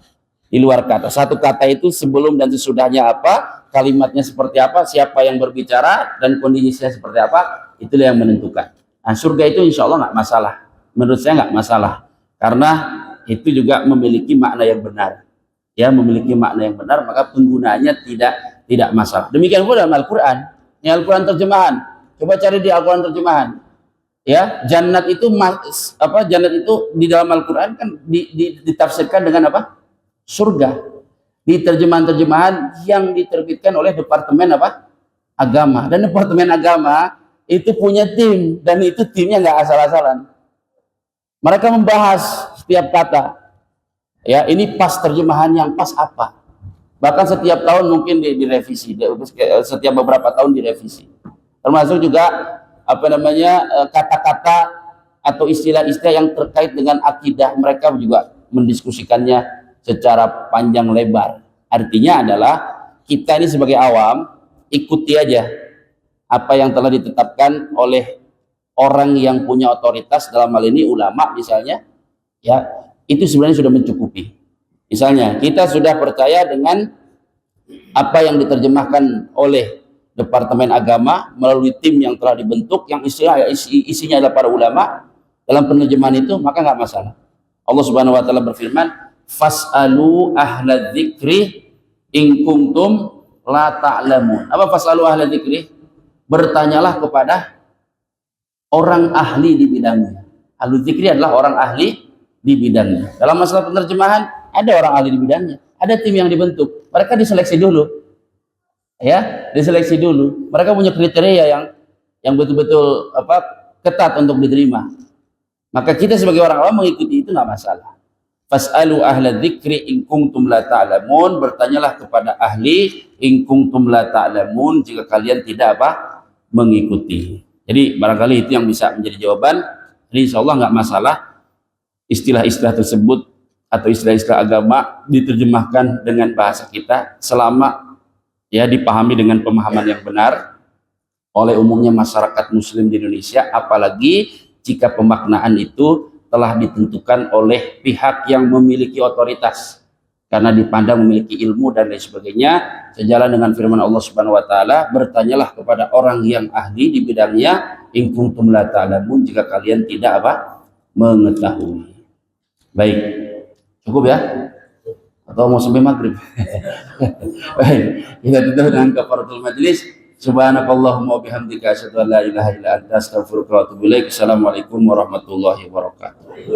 Di luar kata. Satu kata itu sebelum dan sesudahnya apa? Kalimatnya seperti apa? Siapa yang berbicara dan kondisinya seperti apa? Itulah yang menentukan. Nah, surga itu insya Allah nggak masalah. Menurut saya nggak masalah. Karena itu juga memiliki makna yang benar. Ya, memiliki makna yang benar, maka penggunaannya tidak masalah. Demikian pula dalam Al-Quran. Ini Al-Quran terjemahan. Coba cari di Al-Quran terjemahan. Ya, jannat itu apa? Jannat itu di dalam Al-Quran kan ditafsirkan dengan apa? Surga. Di terjemahan-terjemahan yang diterbitkan oleh Departemen apa? Agama. Dan Departemen Agama itu punya tim, dan itu timnya nggak asal-asalan. Mereka membahas setiap kata. Ya, ini pas terjemahan yang pas apa? Bahkan setiap tahun mungkin direvisi, setiap beberapa tahun direvisi. Termasuk juga apa namanya kata-kata atau istilah-istilah yang terkait dengan akidah, mereka juga mendiskusikannya secara panjang lebar. Artinya adalah kita ini sebagai awam ikuti aja apa yang telah ditetapkan oleh orang yang punya otoritas, dalam hal ini ulama misalnya, ya, itu sebenarnya sudah mencukupi. Misalnya kita sudah percaya dengan apa yang diterjemahkan oleh Departemen Agama melalui tim yang telah dibentuk, yang isinya adalah para ulama dalam penerjemahan itu, maka nggak masalah. Allah Subhanahu wa taala berfirman, "Fas'alu ahla dzikri in kuntum la ta'lamun." Apa fas'alu ahla dzikri? Bertanyalah kepada orang ahli di bidangnya. Ahlu dzikri adalah orang ahli di bidangnya. Dalam masalah penerjemahan ada orang ahli di bidangnya, ada tim yang dibentuk, mereka diseleksi dulu, ya, diseleksi dulu. Mereka punya kriteria yang betul-betul ketat untuk diterima. Maka kita sebagai orang awam mengikuti itu nggak masalah. Fas'alu ahla dzikri in kuntum la ta'lamun, bertanyalah kepada ahli in kuntum la ta'lamun, jika kalian tidak mengikuti. Jadi barangkali itu yang bisa menjadi jawaban. Jadi insya Allah nggak masalah istilah-istilah tersebut atau istilah-istilah agama diterjemahkan dengan bahasa kita selama ya dipahami dengan pemahaman yang benar oleh umumnya masyarakat muslim di Indonesia, apalagi jika pemaknaan itu telah ditentukan oleh pihak yang memiliki otoritas karena dipandang memiliki ilmu dan lain sebagainya, sejalan dengan firman Allah Subhanahu wa taala, bertanyalah kepada orang yang ahli di bidangnya in kuntum la ta'lamun, jika kalian tidak mengetahui. Baik, cukup ya? Atau mau sampai maghrib? Baik, kita tutup dengan kafaratul majlis. Subhanakallahumma wabihamdika asyhadu an la ilaha illa anta astaghfiruka wa atubu ilaik. Assalamualaikum warahmatullahi wabarakatuh.